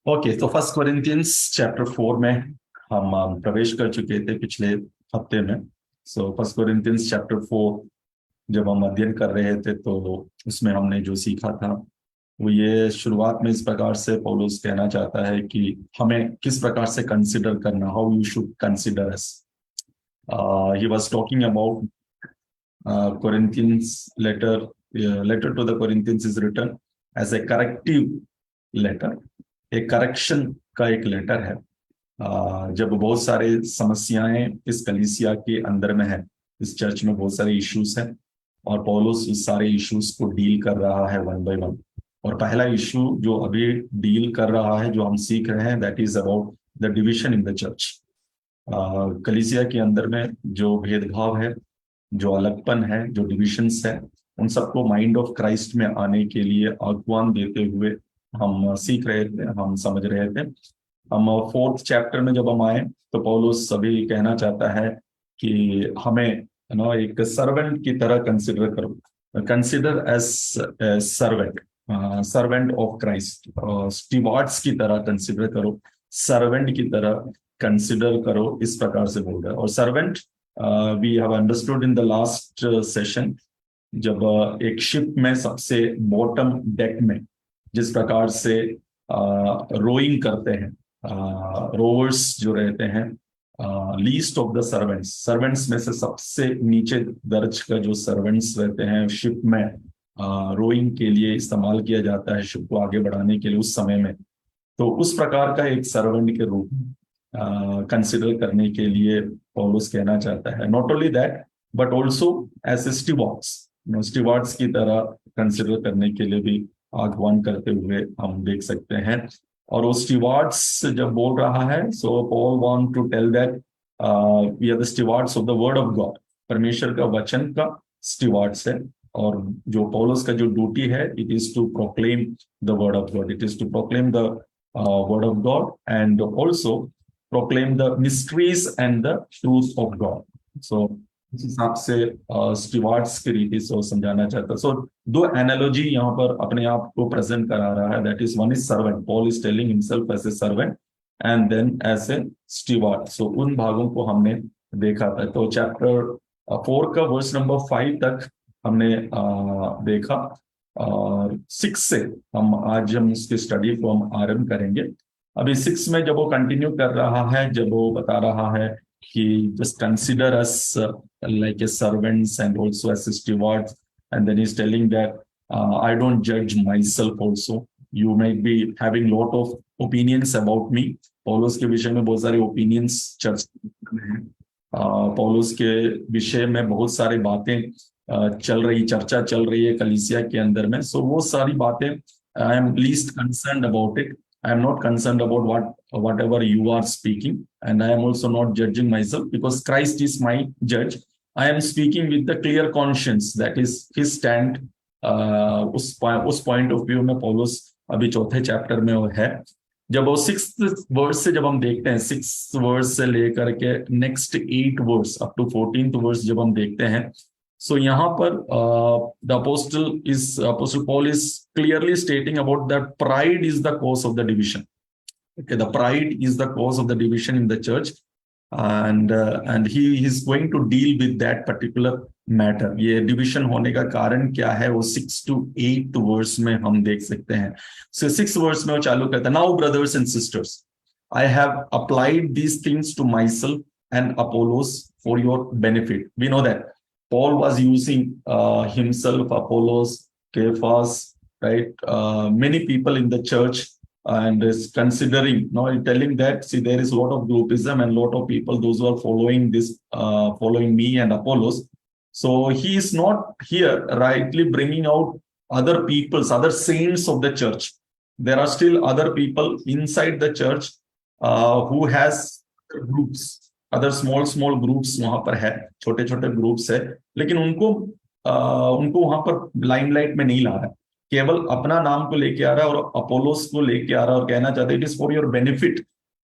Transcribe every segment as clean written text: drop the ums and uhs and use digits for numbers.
Okay, तो first Corinthians chapter 4 में हम प्रवेश कर चुके थे पिछले हफ्ते में। सो फर्स्ट कोरिंथियंस चैप्टर 4 जब हम अध्ययन कर रहे थे तो उसमें हमने जो सीखा था वो ये शुरुआत में इस प्रकार से पौलुस कहना चाहता है कि हमें किस प्रकार से कंसिडर करना, how you should consider us. He was talking about Corinthians letter to the Corinthians is written as a corrective letter, एक करेक्शन का एक लेटर है। जब बहुत सारे समस्याएं इस कलीसिया के अंदर में है, इस चर्च में बहुत सारे इश्यूज हैं और पौलुस इस सारे इश्यूज को डील कर रहा है वन बाय वन। और पहला इशू जो अभी डील कर रहा है, जो हम सीख रहे हैं, that is about the division in the church. कलीसिया के अंदर में जो भेदभाव है, जो अलगपन है, जो डिविजन्स है, उन सबको माइंड ऑफ क्राइस्ट में आने के लिए आह्वान देते हुए हम सीख रहे थे, हम समझ रहे थे। हम फोर्थ चैप्टर में जब हम आए तो पौलुस सभी कहना चाहता है कि हमें एक सर्वेंट की तरह कंसिडर करो, consider as servant, servant of Christ, stewards की तरह कंसिडर करो, सर्वेंट की तरह कंसिडर करो, इस प्रकार से बोल रहा है। और servant we have understood in the last session, जब एक शिप में सबसे बॉटम डेक में जिस प्रकार से रोइंग करते हैं, रोवर्स जो रहते हैं, least of the servants, servants में से सबसे नीचे दर्ज का जो सर्वेंट्स रहते हैं शिप में, रोइंग के लिए इस्तेमाल किया जाता है शिप को आगे बढ़ाने के लिए उस समय में। तो उस प्रकार का एक सर्वेंट के रूप में कंसिडर करने के लिए पौलुस कहना चाहता है। Not only that but also as stewards, stewards की तरह कंसिडर करने के लिए भी आह्वान करते हुए हम देख सकते हैं। और वो स्टीवार्ड्स जब बोल रहा है, so Paul want to tell that we are the stewards of the word of God, परमेश्वर का वचन का स्टीवार्ड्स है। और जो पौलुस का जो ड्यूटी है, it is to proclaim the word of God, it is to proclaim the word of God and also proclaim the mysteries and the truth of God. So इस हिसाब से स्टीवार्ड्स की रीति से वो समझाना चाहता है। सो दो एनालॉजी यहाँ पर अपने आप को प्रेजेंट करा रहा है, that is one is servant, Paul is telling himself as a servant and then as a steward. So उन भागों को हमने देखा था। तो चैप्टर 4 का वर्स नंबर 5 तक हमने देखा और 6 से हम इसकी स्टडी को हम आरंभ करेंगे। अभी 6 में जब वो कंटिन्यू कर रहा है, जब वो बता रहा है कि just consider us like a servants and also as stewards, and then he is telling that I don't जज myself also, you may be having lot of opinions about me. Paulus के विषय में बहुत सारे opinions चर्चा में हैं, पौलुस के विषय में बहुत सारी बातें चर्चा चल रही है कलीसिया के अंदर में। सो वो सारी बातें I am least concerned about it. I am not concerned about whatever you are speaking, and I am also not judging myself because Christ is my judge. I am speaking with the clear conscience, that is his stand. उस point of view में पौलुस अभी चौथे chapter में है। जब वो 6th verse से जब हम देखते हैं, 6th वर्स से लेकर के next 8 verse up to 14th verse जब हम देखते हैं, so यहाँ पर the apostle Paul is clearly stating about that pride is the cause of the division. Okay, the pride is the cause of the division in the church, and he is going to deal with that particular matter. ये division होने का कारण क्या है, वो 6 to 8 verse में हम देख सकते हैं। So 6 वर्स में वो चालू करता है, now brothers and sisters, I have applied these things to myself and Apollos for your benefit. We know that Paul was using himself, Apollos, Cephas, right? Many people in the church, and is considering, telling that, see, there is a lot of groupism and a lot of people, those who are following this, following me and Apollos. So he is not here rightly bringing out other peoples, other saints of the church. There are still other people inside the church who has groups, other small groups वहां पर है, छोटे छोटे groups है, लेकिन उनको वहां पर लाइमलाइट में नहीं ला रहा है, केवल अपना नाम को लेके आ रहा है और अपोलोस को लेके आ रहा है और कहना चाहता है it is for your benefit,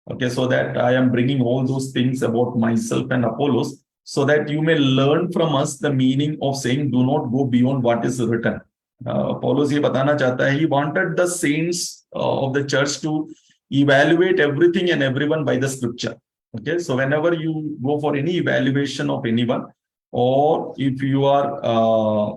okay, so that I am bringing all those things about my self and Apollos, so that you may learn from us the meaning of saying do not go beyond what is written. Paulus ये बताना चाहता है, he wanted the saints of the church to evaluate everything and everyone by the scripture. Okay, so whenever you go for any evaluation of anyone, or if you are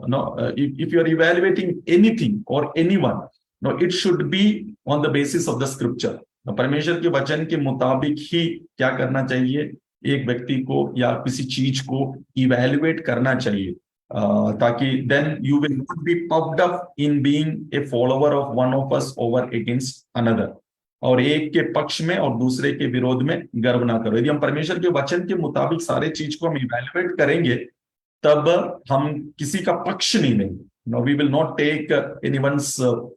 no if you are evaluating anything or anyone, no, it should be on the basis of the scripture. परमेश्वर के वचन के मुताबिक ही क्या करना चाहिए, एक व्यक्ति को या किसी चीज को इवेल्युएट करना चाहिए, ताकि then you will not be puffed up in being a follower of one of us over against another, और एक के पक्ष में और दूसरे के विरोध में गर्व ना करो। यदि हम परमेश्वर के वचन के मुताबिक सारे चीज को हम इवेल्युएट करेंगे, तब हम किसी का पक्ष नहीं लेंगे। No, we will not take anyone's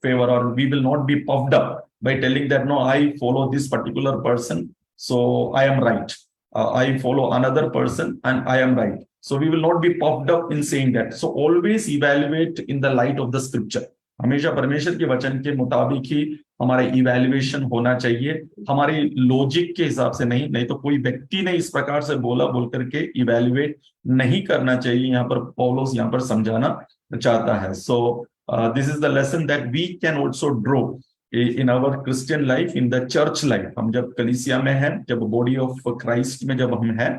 favor, or we will not be puffed up by telling that no, I follow this particular person, so I am right. I follow another person and I am right. So we will not be puffed up in saying that. So always evaluate in the light of the scripture. हमेशा परमेश्वर के वचन के मुताबिक ही हमारा evaluation होना चाहिए, हमारे लॉजिक के हिसाब से नहीं। नहीं तो कोई व्यक्ति ने इस प्रकार से बोला बोल करके इवैल्यूएट नहीं करना चाहिए, यहाँ पर पौलुस यहाँ पर समझाना चाहता है। So this is the lesson that we can also draw in our Christian life, in the church life. हम जब कलीसिया में हैं, जब बॉडी ऑफ क्राइस्ट में जब हम हैं,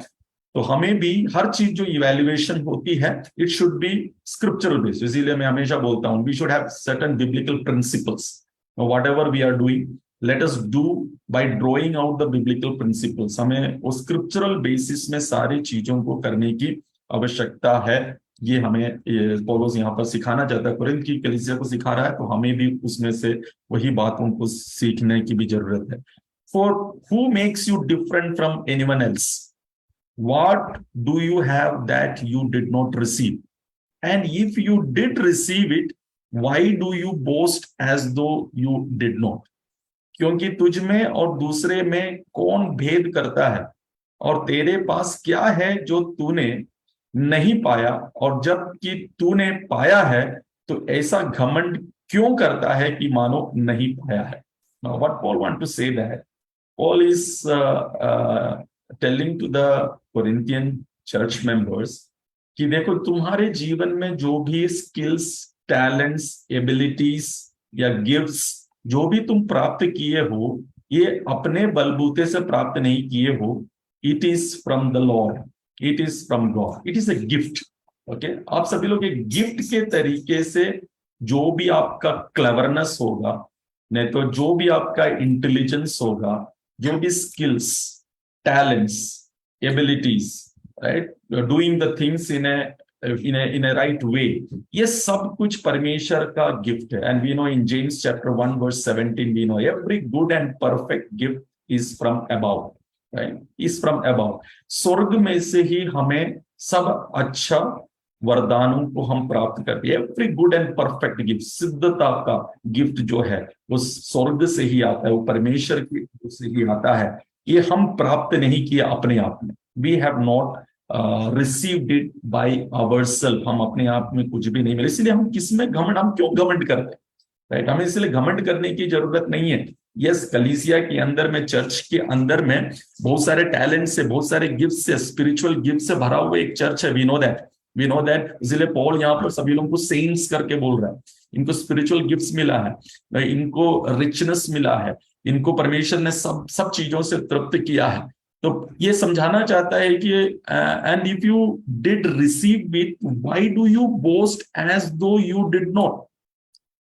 तो हमें भी हर चीज जो इवैल्यूएशन होती है, it should be scriptural based. इसीलिए मैं हमेशा बोलता हूं, we should have certain biblical principles. Whatever we are doing, let us do by drawing out the biblical principles. हमें उस स्क्रिप्चरल बेसिस में सारी चीजों को करने की आवश्यकता है। ये हमें पौलुस यहाँ पर सिखाना चाहता है, कुरिन्थ की कलीसिया को सिखा रहा है, तो हमें भी उसमें से वही बातों को सीखने की भी जरूरत है। For who makes you different from anyone else? What do you have that you did not receive? And if you did receive it, why do you boast as though you did not? क्योंकि तुझ में और दूसरे में कौन भेद करता है, और तेरे पास क्या है जो तूने नहीं पाया, और जब कि तूने पाया है तो ऐसा घमंड क्यों करता है कि मानो नहीं पाया है? Now, what Paul want to say that Paul is telling to the Corinthian church members कि देखो, तुम्हारे जीवन में जो भी स्किल्स, टैलेंट्स, एबिलिटीज या गिफ्ट्स जो भी तुम प्राप्त किए हो, ये अपने बलबूते से प्राप्त नहीं किए हो। It is from the Lord, it is from God, it is a gift. Okay, आप सभी लोग एक गिफ्ट के तरीके से जो भी आपका क्लेवरनेस होगा, नहीं तो जो भी आपका इंटेलिजेंस होगा, जो भी skills, talents, abilities, right? You're doing the things in a right way. ये सब कुछ परमेश्वर का गिफ्ट है। And we know in James chapter 1 verse 17, we know every good and perfect gift is from above, right? Is from above. स्वर्ग में से ही हमें सब अच्छा वरदानों को हम प्राप्त करते हैं। Every good and perfect gift, सिद्धता का गिफ्ट जो है वो स्वर्ग से ही आता है, वो परमेश्वर की ओर से ही आता है। ये हम प्राप्त नहीं किया अपने आप में। We have not received it by ourself. हम अपने आप में कुछ भी नहीं मिले, इसलिए हम किसमें घमंड, हम क्यों घमंड करते हैं, राइट? हमें इसलिए घमंड करने की जरूरत नहीं है। यस, कलीसिया के अंदर में, चर्च के अंदर में बहुत सारे टैलेंट से, बहुत सारे गिफ्ट से, स्पिरिचुअल गिफ्ट से भरा हुआ एक चर्च है। We know that. इसलिए पॉल यहाँ पर सभी लोगों को सेंट्स करके बोल रहा है। इनको स्पिरिचुअल गिफ्ट्स मिला है, इनको रिचनेस मिला है, इनको परमेश्वर ने सब चीजों से तृप्त किया है। तो ये समझाना चाहता है कि and if you did receive it, why do you boast as though you did not,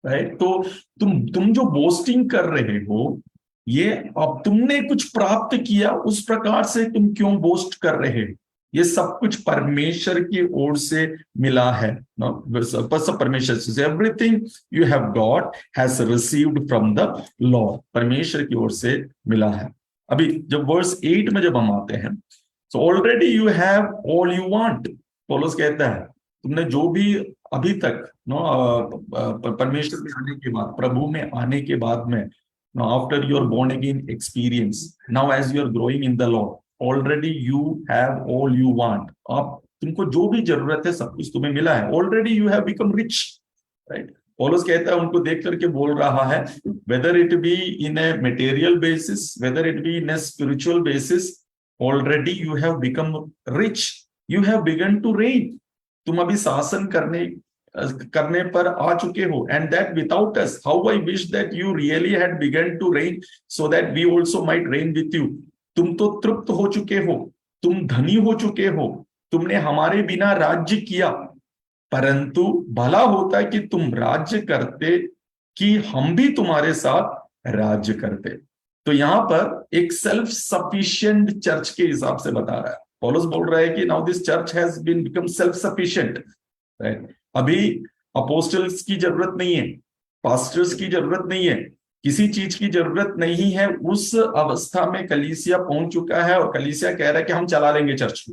right? तो तुम जो बोस्टिंग कर रहे हो, ये अब तुमने कुछ प्राप्त किया, उस प्रकार से तुम क्यों बोस्ट कर रहे हो? ये सब कुछ परमेश्वर की ओर से मिला है। परमेश्वर से everything you have got has received from the Lord, परमेश्वर की ओर से मिला है। अभी जब वर्स 8 में जब हम आते हैं, so already you have all you want. पौलुस कहता है तुमने जो भी अभी तक परमेश्वर में आने के बाद, प्रभु में आने के बाद में, after your born again experience, now as you are growing in the Lord, already you have all you want. आप, तुमको जो भी जरूरत है सब कुछ तुम्हें मिला है। Already you have become rich, right? पौलुस कहता है, उनको देख करके बोल रहा है, whether it be in a material basis, whether it be in a spiritual basis, already you have become rich, you have begun to reign. तुम अभी शासन करने करने पर आ चुके हो, and that without us, how I wish that you really had begun to reign so that we also might rain with you. तुम तो तृप्त हो चुके हो, तुम धनी हो चुके हो, तुमने हमारे बिना राज्य किया, परंतु भला होता कि तुम राज्य करते, कि हम भी तुम्हारे साथ राज्य करते। तो यहां पर एक सेल्फ सफिशिएंट चर्च के हिसाब से बता रहा है। पौलुस बोल रहा है कि now this church has been become self sufficient, right. अभी अपोस्टल्स की जरूरत नहीं है, पास्टर्स की जरूरत नहीं है, किसी चीज की जरूरत नहीं है। उस अवस्था में कलीसिया पहुंच चुका है, और कलीसिया कह रहा है कि हम चला लेंगे चर्च को,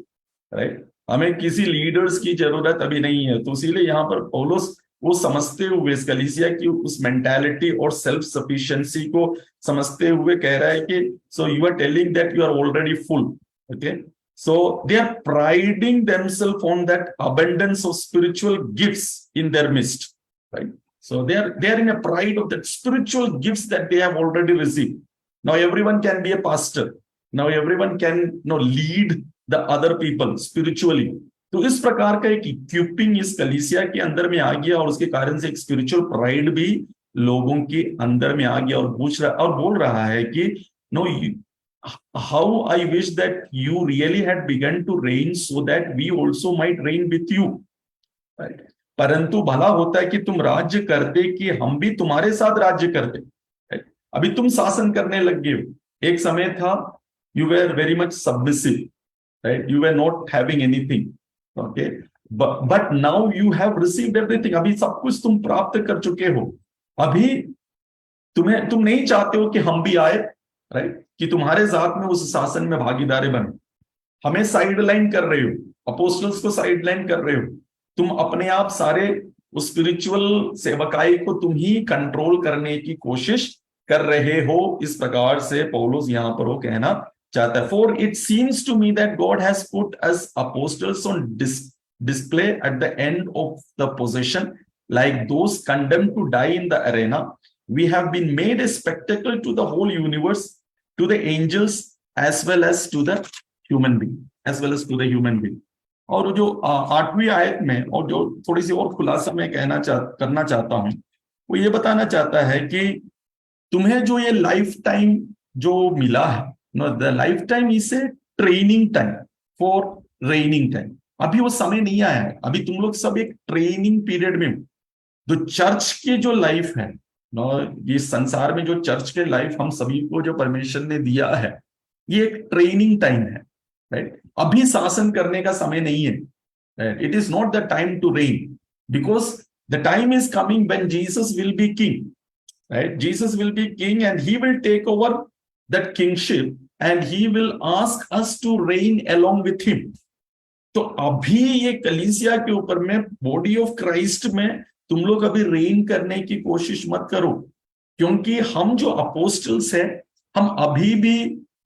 राइट। हमें किसी लीडर्स की जरूरत अभी नहीं है। तो इसीलिए यहाँ पर पौलुस वो समझते हुए इस कलीसिया की उस मेंटालिटी और सेल्फ सफिशिएंसी को समझते हुए कह रहा है कि so you are telling that you are already full, okay. So they are priding themselves on that abundance of spiritual gifts in their midst, right? So they are in a pride of that spiritual gifts that they have already received. Now everyone can be a pastor. Now everyone can lead the other people spiritually. तो इस प्रकार का एक equipping इस कलीसिया के अंदर में आ गया, और उसके कारण से एक स्पिरिचुअल प्राइड भी लोगों के अंदर में आ गया, और पूछ रहा और बोल रहा है कि no, how I wish that you really had begun to reign so that we also might reign with you, right? परंतु भला होता है कि तुम राज्य करते, कि हम भी तुम्हारे साथ राज्य करते, right? अभी तुम शासन करने लग गए हो। एक समय था you were very much submissive, right? You were not having anything, okay? But now you have received everything. अभी सब कुछ तुम प्राप्त कर चुके हो। अभी तुम नहीं चाहते हो कि हम भी आए, राइट, कि तुम्हारे साथ में उस शासन में भागीदार बने। हमें साइडलाइन कर रहे हो, अपोस्टल्स को साइडलाइन कर रहे हो। तुम अपने आप सारे उस स्पिरिचुअल सेवकाई को तुम ही कंट्रोल करने की कोशिश कर रहे हो। इस प्रकार से पौलुस यहां पर वो कहना चाहता है। For it seems to me that God has put us apostles on display at the end of the position, like those condemned to die in the arena. We have been made a spectacle to the whole universe, to the angels, as well as to the human being, as well as to the human being. और जो 8वीं आयत में, और जो थोड़ी सी और खुलासा मैं करना चाहता हूं, वो ये बताना चाहता है कि तुम्हें जो ये लाइफ टाइम जो मिला है, no, the life time is a training time for reigning time. अभी वो समय नहीं आया है, अभी तुम लोग सब एक ट्रेनिंग पीरियड में हो। जो चर्च की जो लाइफ है, नो, ये संसार में जो चर्च के लाइफ हम सभी को जो परमेश्वर ने दिया है, ये एक ट्रेनिंग टाइम है, राइट। अभी शासन करने का समय नहीं है। It is not the time to reign, because the time is coming when Jesus will be king, right. Jesus will be king and he will take over that kingship, and he will ask us to reign along with him. तो अभी ये कलीसिया के ऊपर में, body of Christ में तुम लोग अभी रेन करने की कोशिश मत करो, क्योंकि हम जो अपोस्टल्स हैं, हम अभी भी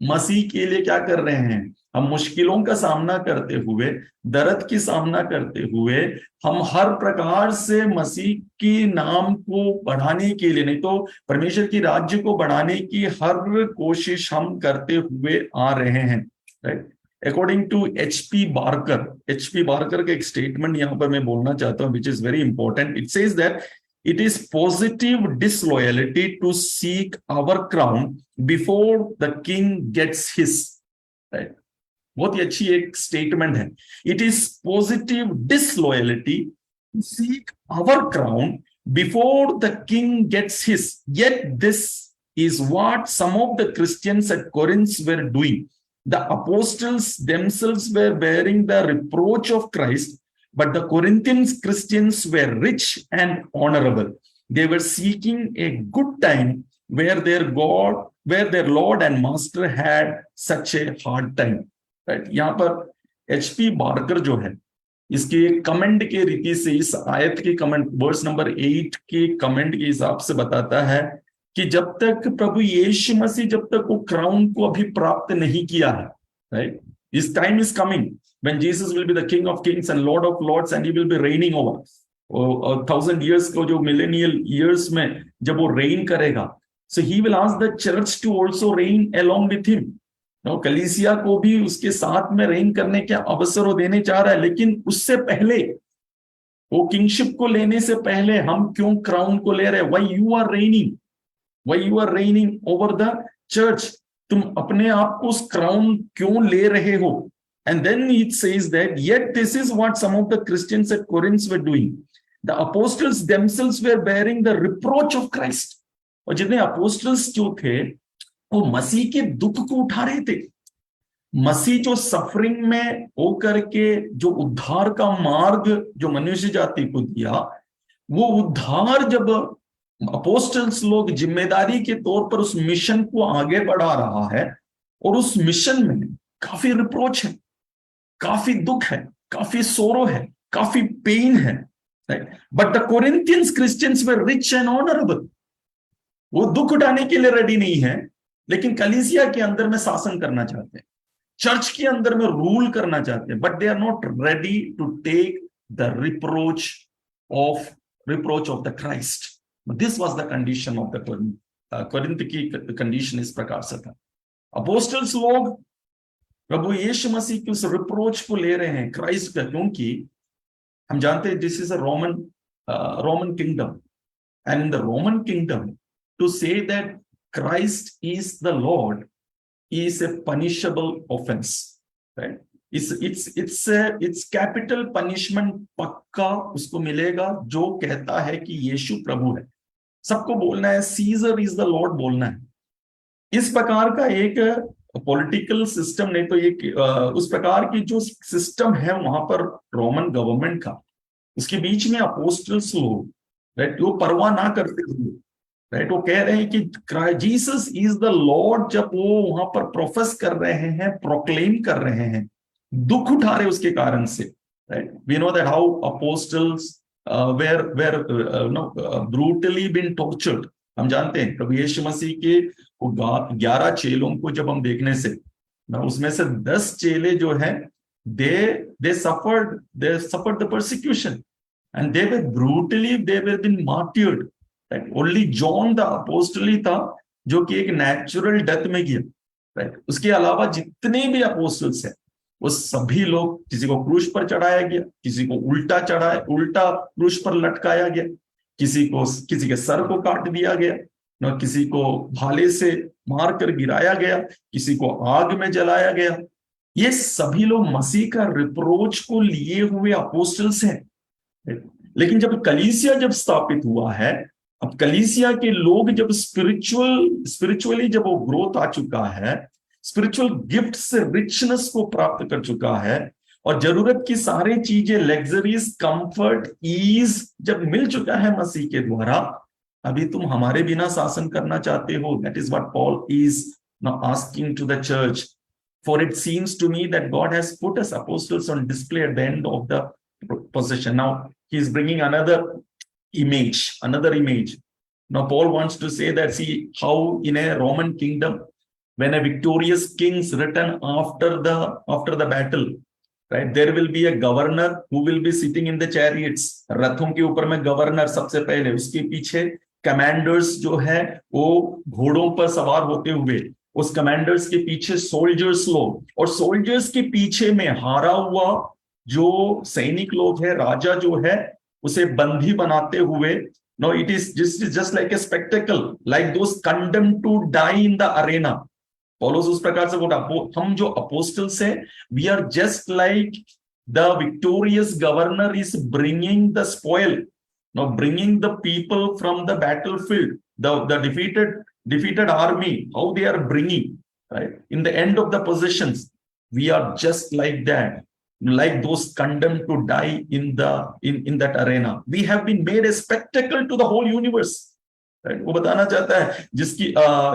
मसीह के लिए क्या कर रहे हैं? हम मुश्किलों का सामना करते हुए, दर्द की सामना करते हुए, हम हर प्रकार से मसीह के नाम को बढ़ाने के लिए, नहीं तो परमेश्वर की राज्य को बढ़ाने की हर कोशिश हम करते हुए आ रहे हैं, right. According to HP Barker का एक स्टेटमेंट यहां पर मैं बोलना चाहता हूं, which is very important. It says that it is positive disloyalty to seek our crown before the king gets his, right. बहुत ही अच्छी एक स्टेटमेंट है। It is positive disloyalty to seek our crown before the king gets his, yet this is what some of the Christians at Corinth were doing. The apostles themselves were bearing the reproach of Christ, but the Corinthian Christians were rich and honorable. They were seeking a good time where their Lord and Master had such a hard time. Right? यहाँ पर HP Barker जो है, इसके comment के रीति से इस आयत के कमेंट, वर्स नंबर 8 के कमेंट के हिसाब से बताता है कि जब तक प्रभु यीशु मसीह, जब तक वो क्राउन को अभी प्राप्त नहीं किया है, right, this time is coming when Jesus will be the king of kings and Lord of lords, and he will be reigning over 1000 years को, जो मिलेनियल ईयर्स में जब वो रेन करेगा, so he will ask the church to also reign along with him. कलीसिया को भी उसके साथ में रेन करने के अवसर वो देने चाह रहा है, लेकिन उससे पहले वो किंगशिप को लेने से पहले हम क्यों क्राउन को ले रहे? Why you are reigning over the church? तुम अपने आप को उस क्राउन क्यों ले रहे हो? And then it says that yet this is what some of the Christians at Corinth were doing, the apostles themselves were bearing the reproach of Christ. और जितने अपोस्टल्स जो थे वो मसीह के दुख को उठा रहे थे। मसीह जो सफरिंग में होकर के जो उद्धार का मार्ग जो मनुष्य जाति को दिया, वो उद्धार जब अपोस्टल्स लोग जिम्मेदारी के तौर पर उस मिशन को आगे बढ़ा रहा है, और उस मिशन में काफी रिप्रोच है, काफी दुख है, काफी सोरो है, काफी पेन है, but the Corinthians Christians were rich and honourable. वो दुख उठाने के लिए रेडी नहीं है, लेकिन कलीसिया के अंदर में शासन करना चाहते हैं, चर्च के अंदर में रूल करना चाहते हैं, but they are not ready to take the reproach of the Christ. This was the condition of the Corinth की कंडीशन इस प्रकार से था। अपोस्टल्स लोग प्रभु यीशु मसीह की उस रिप्रोच को ले रहे हैं क्राइस्ट का, क्योंकि हम जानते हैं this is a Roman kingdom, and in the Roman kingdom to say that Christ is the Lord is a punishable offense, right? It's capital punishment पक्का उसको मिलेगा जो कहता है कि यीशु प्रभु है। सबको बोलना है सीजर इज द लॉर्ड बोलना है। इस प्रकार का एक पॉलिटिकल सिस्टम, नहीं तो एक उस प्रकार की जो सिस्टम है वहां पर रोमन गवर्नमेंट का, उसके बीच में अपोस्टल्स लोग, राइट, वो परवाह ना करते हुए, राइट, वो कह रहे हैं कि जीसस इज द लॉर्ड, जब वो वहां पर प्रोफेस कर रहे हैं, प्रोक्लेम कर रहे हैं, दुख उठा रहे उसके कारण से, राइट। We know that how apostles were brutally been tortured. हम जानते हैं प्रभु यीशु मसीह के 11 चेलों को जब हम देखने से ना, उसमें से 10 चेले जो है they suffered the persecution and they were been martyred, right? Only John the apostle ही था जो कि एक नेचुरल डेथ में गया, राइट। उसके अलावा जितने भी अपोस्टल्स हैं वो सभी लोग, किसी को क्रूस पर चढ़ाया गया, किसी को उल्टा क्रूस पर लटकाया गया, किसी के सर को काट दिया गया, न किसी को भाले से मारकर गिराया गया, किसी को आग में जलाया गया। ये सभी लोग मसीह का रिप्रोच को लिए हुए अपोस्टल्स हैं। लेकिन जब कलीसिया स्थापित हुआ है, अब कलीसिया के लोग जब स्पिरिचुअली जब वो ग्रोथ आ चुका है, स्पिरिचुअल गिफ्ट से रिचनेस को प्राप्त कर चुका है, और जरूरत की सारी चीजें, लग्जरीज, कंफर्ट, ईज जब मिल चुका है मसीह के द्वारा, अभी तुम हमारे बिना शासन करना चाहते हो। That is what Paul is now asking to the church. For it seems to me that God has put us apostles on display at the end of the possession. Now he is bringing another image. Now Paul wants to say that, see how in a Roman kingdom, when a victorious king is written after the battle, right, there will be a governor who will be sitting in the chariots. रथों के ऊपर में governor सबसे पहले, उसके पीछे commanders जो है वो घोड़ों पर सवार होते हुए, उस कमांडर्स के पीछे सोल्जर्स लोग, और सोल्जर्स के पीछे में हारा हुआ जो सैनिक लोग है, राजा जो है उसे बंदी बनाते हुए। No, it is just like a spectacle, like those condemned to die in the arena. पौलुस उस प्रकार से बोला, हम जो अपोस्टल्स हैं, we are just like the victorious governor is bringing the spoil, no, bringing the people from the battlefield, the defeated army, how they are bringing, right, in the end of the possessions. We are just like that, like those condemned to die in that arena. We have been made a spectacle to the whole universe, right? वो बताना चाहता है, जिसकी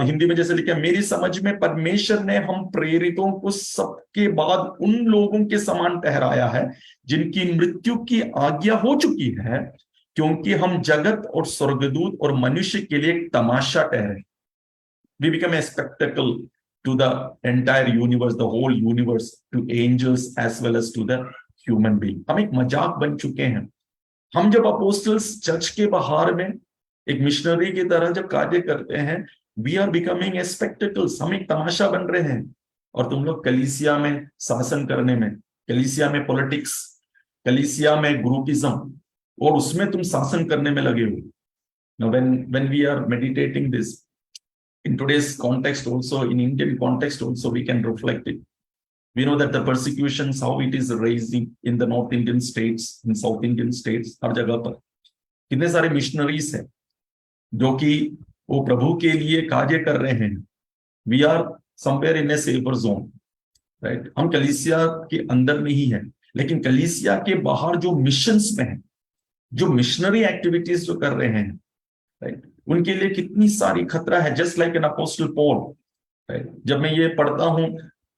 हिंदी में जैसे लिखा है, मेरी समझ में परमेश्वर ने हम प्रेरितों को सबके बाद उन लोगों के समान ठहराया है जिनकी मृत्यु की आज्ञा हो चुकी है, क्योंकि हम जगत और स्वर्गदूत और मनुष्य के लिए एक तमाशा ठहरे। We become a spectacle to the entire universe, the whole universe, to angels as well as to the human being. हम एक मजाक बन चुके हैं। हम जब अपोस्टल्स चर्च के बाहर में एक मिशनरी की तरह जब कार्य करते हैं, we are becoming a spectacles, हम एक तमाशा बन रहे हैं। और तुम लोग कलीसिया में शासन करने में, कलीसिया में पॉलिटिक्स, कलीसिया में ग्रुपिज्म, और उसमें तुम शासन करने में लगे हो। Now, when we are meditating this in today's context, also in Indian context, also we can reflect it. We know that the persecutions, how it is rising in the North Indian states, in South Indian states, हर जगह पर कितने सारे missionaries हैं जो कि वो प्रभु के लिए कार्य कर रहे हैं। We are somewhere in a safer zone, right. हम कलीसिया के अंदर में ही है, लेकिन कलीसिया के बाहर जो मिशंस में है, जो मिशनरी एक्टिविटीज जो कर रहे हैं, राइट, उनके लिए कितनी सारी खतरा है। Just like an apostle Paul, right. जब मैं ये पढ़ता हूं,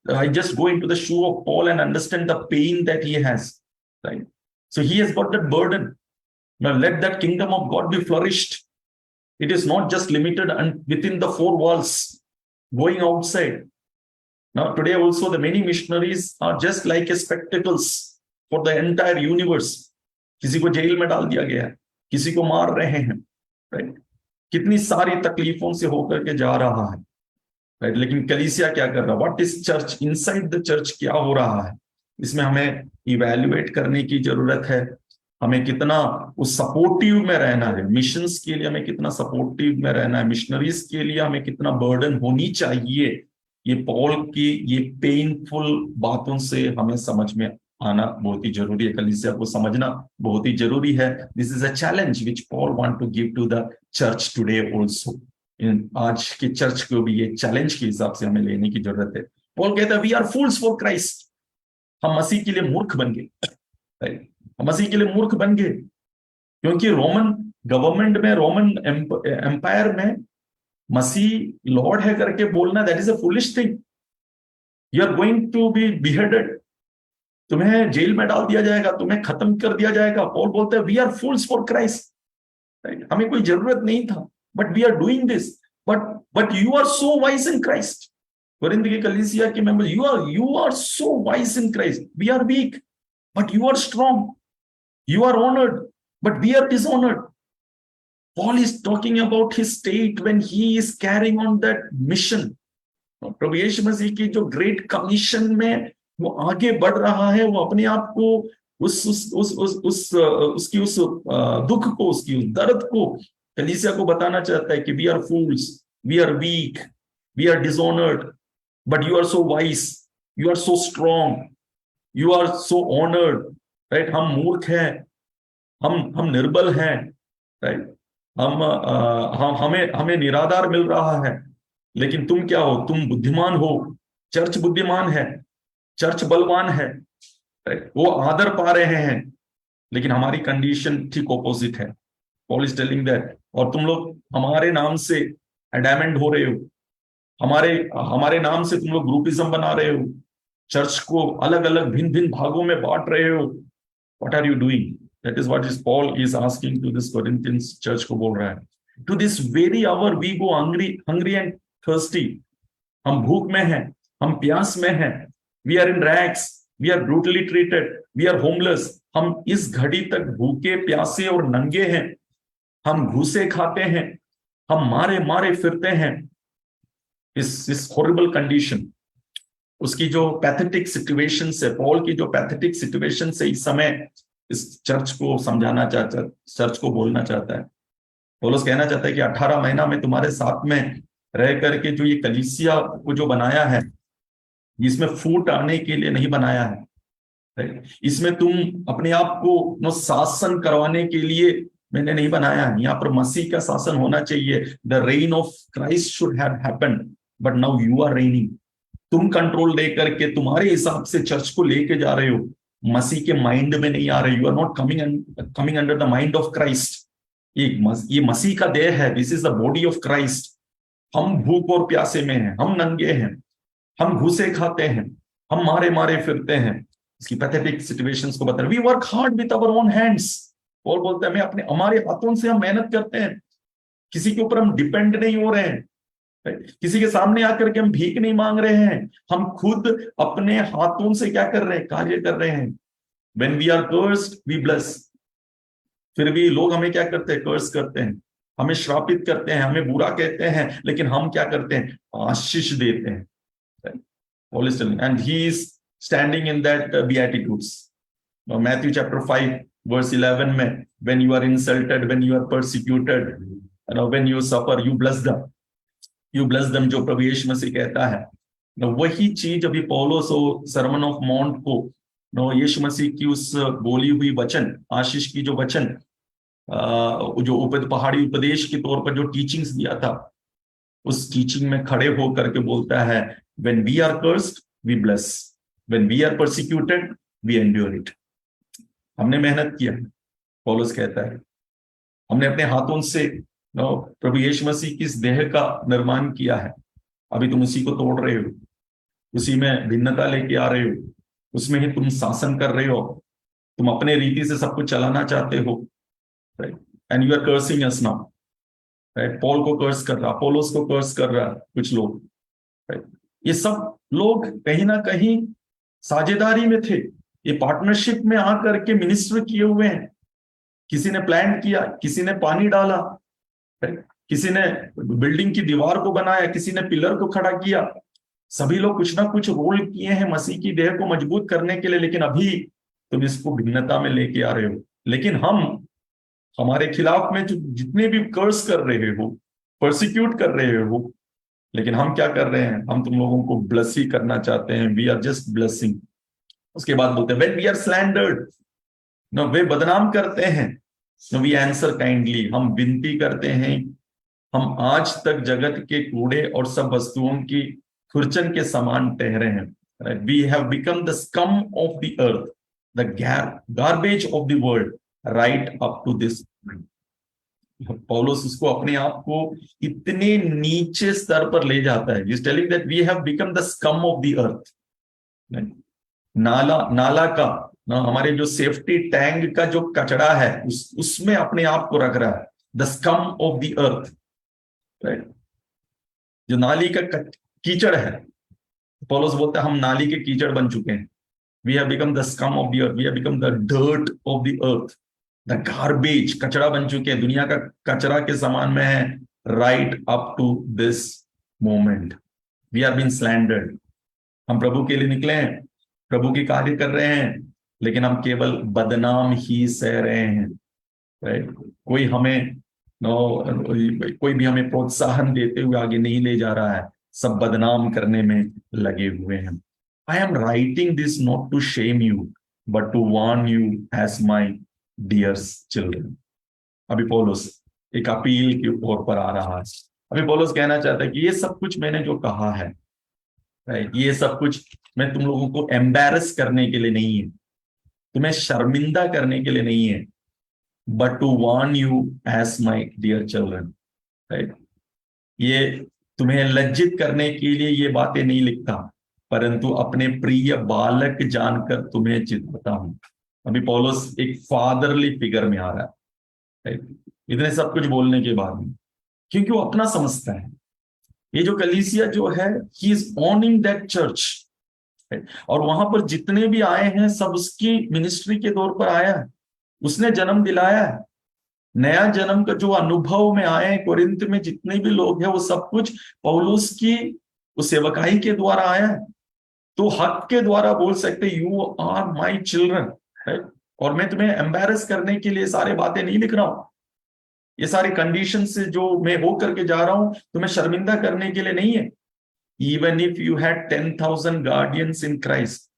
I just go into the shoe of Paul and understand the pain that he has, right? So he has got that burden. Now let that kingdom of God be flourished. It is not just limited and within the four walls, going outside. Now today also the many missionaries are just like a spectacles for the entire universe. किसी को jail में डाल दिया गया है, किसी को मार रहे हैं, right? कितनी सारी तकलीफों से होकर के जा रहा है, राइट। लेकिन कलीसिया क्या कर रहा है? What is church inside the church, क्या हो रहा है? इसमें हमें इवैल्यूएट करने की जरूरत है। हमें कितना उस सपोर्टिव में रहना है, मिशंस के लिए हमें कितना सपोर्टिव में रहना है, मिशनरीज के लिए हमें कितना बर्डन होनी चाहिए। ये पॉल की ये पेनफुल बातों से हमें समझ में आना बहुत ही जरूरी है, कलीसिया को समझना बहुत ही जरूरी है। This is a challenge which Paul want to give to the church today also. आज के चर्च को भी ये चैलेंज के हिसाब से हमें लेने की जरूरत है। पॉल कहता है we are fools for Christ, हम मसीह के लिए मूर्ख बन गए, हम मसीह के लिए मूर्ख बन गए, क्योंकि रोमन गवर्नमेंट में, रोमन एम्पायर में मसीह लॉर्ड है करके बोलना, that is a foolish thing. You are going to be beheaded, तुम्हें जेल में डाल दिया जाएगा, तुम्हें खत्म कर दिया जाएगा। पॉल बोलते हैं we are fools for Christ, हमें कोई जरूरत नहीं था, but we are doing this, but you are so wise in Christ. Corinth की कलीसिया के member, you are so wise in Christ. We are weak, but you are strong. You are honored, but we are dishonored. Paul is talking about his state when he is carrying on that mission. प्रभु यीशु मसीह की जो great commission में वो आगे बढ़ रहा है, वो अपने आप को उसकी उस दुख को, उसकी उस दर्द को कलीसिया को बताना चाहता है कि we are fools, we are weak, we are dishonoured, but you are so wise, you are so strong, you are so honoured, right. हम मूर्ख हैं, हम निर्बल हैं, राइट। हमें निराधार मिल रहा है, लेकिन तुम क्या हो? तुम बुद्धिमान हो, चर्च बुद्धिमान है, चर्च बलवान है, राइट। वो आदर पा रहे हैं, लेकिन हमारी कंडीशन ठीक ऑपोजिट है। Paul is telling that. और तुम लोग हमारे नाम से एडामेंट हो रहे हो, हमारे नाम से तुम लोग ग्रुपिज्म बना रहे हो, चर्च को अलग अलग भिन्न भिन्न भागों में बांट रहे हो। What are you doing? That is what is Paul is asking to this Corinthians church को बोल रहा है। To this very hour we go hungry and thirsty. हम भूख में हैं, हम प्यास में हैं, we are in rags, we are brutally treated, we are homeless. हम इस घड़ी तक भूखे, प्यासे और नंगे हैं, हम घूसे खाते हैं, हम मारे मारे फिरते हैं। इस हॉरिबल कंडीशन, उसकी जो पैथेटिक सिचुएशन से, पॉल की जो पैथेटिक सिचुएशन से इस समय इस चर्च को समझाना चाहता है, चर्च को बोलना चाहता है। पौलुस कहना चाहता है कि 18 महीना में तुम्हारे साथ में रह करके जो ये कलीसिया को जो बनाया है, इसमें फूट आने के लिए नहीं बनाया है, इसमें तुम अपने आप को शासन करवाने के लिए मैंने नहीं बनाया है। यहाँ पर मसीह का शासन होना चाहिए। The reign of Christ should have happened, but now you are reigning. तुम कंट्रोल लेकर के तुम्हारे हिसाब से चर्च को लेके जा रहे हो, मसीह के माइंड में नहीं आ रहे। You are not coming under the mind of Christ. ये मसीह का देह है, this is the body of Christ. हम भूख और प्यासे में हैं, हम नंगे हैं, हम घूसे खाते हैं, हम मारे मारे फिरते हैं। इसकी पैथेटिक सिचुएशंस को बता रहे। We work hard with our own hands. और बोलते हैं हमारे हाथों से हम मेहनत करते हैं, किसी के ऊपर हम डिपेंड नहीं हो रहे हैं, किसी के सामने आकर के हम भीख नहीं मांग रहे हैं, हम खुद अपने हाथों से क्या कर रहे हैं? कार्य कर रहे हैं। When we are cursed, we bless. फिर भी लोग हमें क्या करते हैं? कर्स करते हैं, हमें श्रापित करते हैं, हमें बुरा कहते हैं, लेकिन हम क्या करते हैं? आशीष देते हैं। And he is standing in that beatitudes. Now, Matthew chapter 5, verse 11 में, when you are insulted, when you are persecuted, when you suffer, you bless them, जो प्रभु यीशु मसीह कहता है। वही चीज अभी पौलुस सरमन ऑफ माउंट को, यीशु मसीह की उस बोली हुई वचन, आशीष की जो वचन, जो पहाड़ी उपदेश के तौर पर जो टीचिंग्स दिया था, उस टीचिंग में खड़े होकर के बोलता है, when we are cursed we bless, when we are persecuted we endure it. हमने मेहनत किया, पौलुस कहता है, हमने अपने हाथों से प्रभु यीशु मसीह की इस देह का निर्माण किया है, अभी तुम उसी को तोड़ रहे हो, उसी में भिन्नता लेके आ रहे हो, उसमें ही तुम शासन कर रहे हो, तुम अपने रीति से सब कुछ चलाना चाहते हो, right, and you are cursing us now, right. Paul को कर्स कर रहा, अपोलोस को कर्स कर रहा कुछ लोग, राइट। ये सब लोग कहीं ना कहीं साझेदारी में थे, ये पार्टनरशिप में आकर के मिनिस्टर किए हुए हैं। किसी ने प्लान किया, किसी ने पानी डाला, किसी ने बिल्डिंग की दीवार को बनाया, किसी ने पिलर को खड़ा किया। सभी लोग कुछ ना कुछ रोल किए हैं मसीह की देह को मजबूत करने के लिए, लेकिन अभी तुम इसको भिन्नता में लेके आ रहे हो। लेकिन हमारे खिलाफ में जो जितने भी कर्स कर रहे हो, परसिक्यूट कर रहे हो, लेकिन हम क्या कर रहे हैं, हम तुम लोगों को ब्लेस ही करना चाहते हैं, वी आर जस्ट ब्लेसिंग। उसके बाद बोलते हैं व्हेन वी आर स्लैंडर्ड, नो, वे बदनाम करते हैं, नो वी आंसर काइंडली, हम विनती करते हैं। हम आज तक जगत के कूड़े और सब वस्तुओं की खुरचन के समान ठहरे हैं। We have become the scum of the earth, the garbage of the world, right up to this. पौलुस उसको अपने आप को इतने नीचे स्तर पर ले जाता है। He's telling that we have become the scum of the earth। नाला का ना, हमारे जो सेफ्टी टैंक का जो कचरा है, उसमें अपने आप को रख रहा है, the scum of the earth, right. जो नाली का कीचड़ है, पौलुस बोलता है हम नाली के कीचड़ बन चुके हैं। We have become the scum of the earth, we have become the dirt of the earth, the garbage, कचरा बन चुके हैं, दुनिया का कचरा के समान में है, right up to this moment. We are been slandered. हम प्रभु के लिए निकले हैं, प्रभु की कार्य कर रहे हैं, लेकिन हम केवल बदनाम ही सह रहे हैं, राइट। कोई हमें कोई भी हमें प्रोत्साहन देते हुए आगे नहीं ले जा रहा है, सब बदनाम करने में लगे हुए हैं। I am writing this not to shame you but to warn you as my dears children. अभी पौलुस एक अपील के ओर पर आ रहा है। अभी पौलुस कहना चाहता है कि ये सब कुछ मैंने जो कहा है, राइट, ये सब कुछ मैं तुम लोगों को एम्बैरस करने के लिए नहीं है, तुम्हें शर्मिंदा करने के लिए नहीं है, but to warn you as my dear children, right. ये तुम्हें लज्जित करने के लिए ये बातें नहीं लिखता, परंतु अपने प्रिय बालक जानकर तुम्हें चिताता हूं। अभी पौलुस एक फादरली फिगर में आ रहा है, राइट, इतने सब कुछ बोलने के बाद में, क्योंकि वो अपना समझता है। ये जो कलीसिया जो है, he is owning that church, और वहां पर जितने भी आए हैं सब उसकी मिनिस्ट्री के तौर पर आया है, उसने जन्म दिलाया है। नया जन्म का जो अनुभव में आए हैं कोरिन्थ में जितने भी लोग हैं, वो सब कुछ पौलुस की उस सेवकाई के द्वारा आया है। तो हक के द्वारा बोल सकते you are my children, right. और मैं तुम्हें एम्बैरस करने के लिए सारे बातें नहीं लिख रहा हूं, ये सारी कंडीशन से जो मैं हो करके जा रहा हूं, तुम्हें शर्मिंदा करने के लिए नहीं है। Even if you had 10,000 guardians in Christ,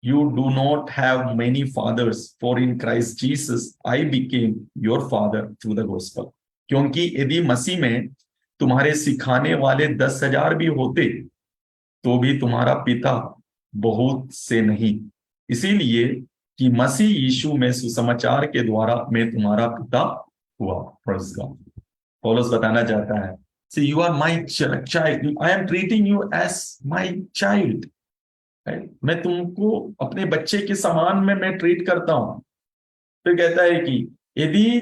you do not have many fathers, for in Christ Jesus I became your father through the gospel। क्योंकि यदि मसीह में तुम्हारे सिखाने वाले 10,000 भी होते तो भी तुम्हारा पिता बहुत से नहीं, इसीलिए कि मसीह यीशु में सुसमाचार के द्वारा मैं तुम्हारा पिता हुआ। Praise God. पौलुस बताना चाहता है, see you are my child, I am treating you as my child। मैं तुमको अपने बच्चे के समान में मैं ट्रीट करता हूं। फिर कहता है कि यदि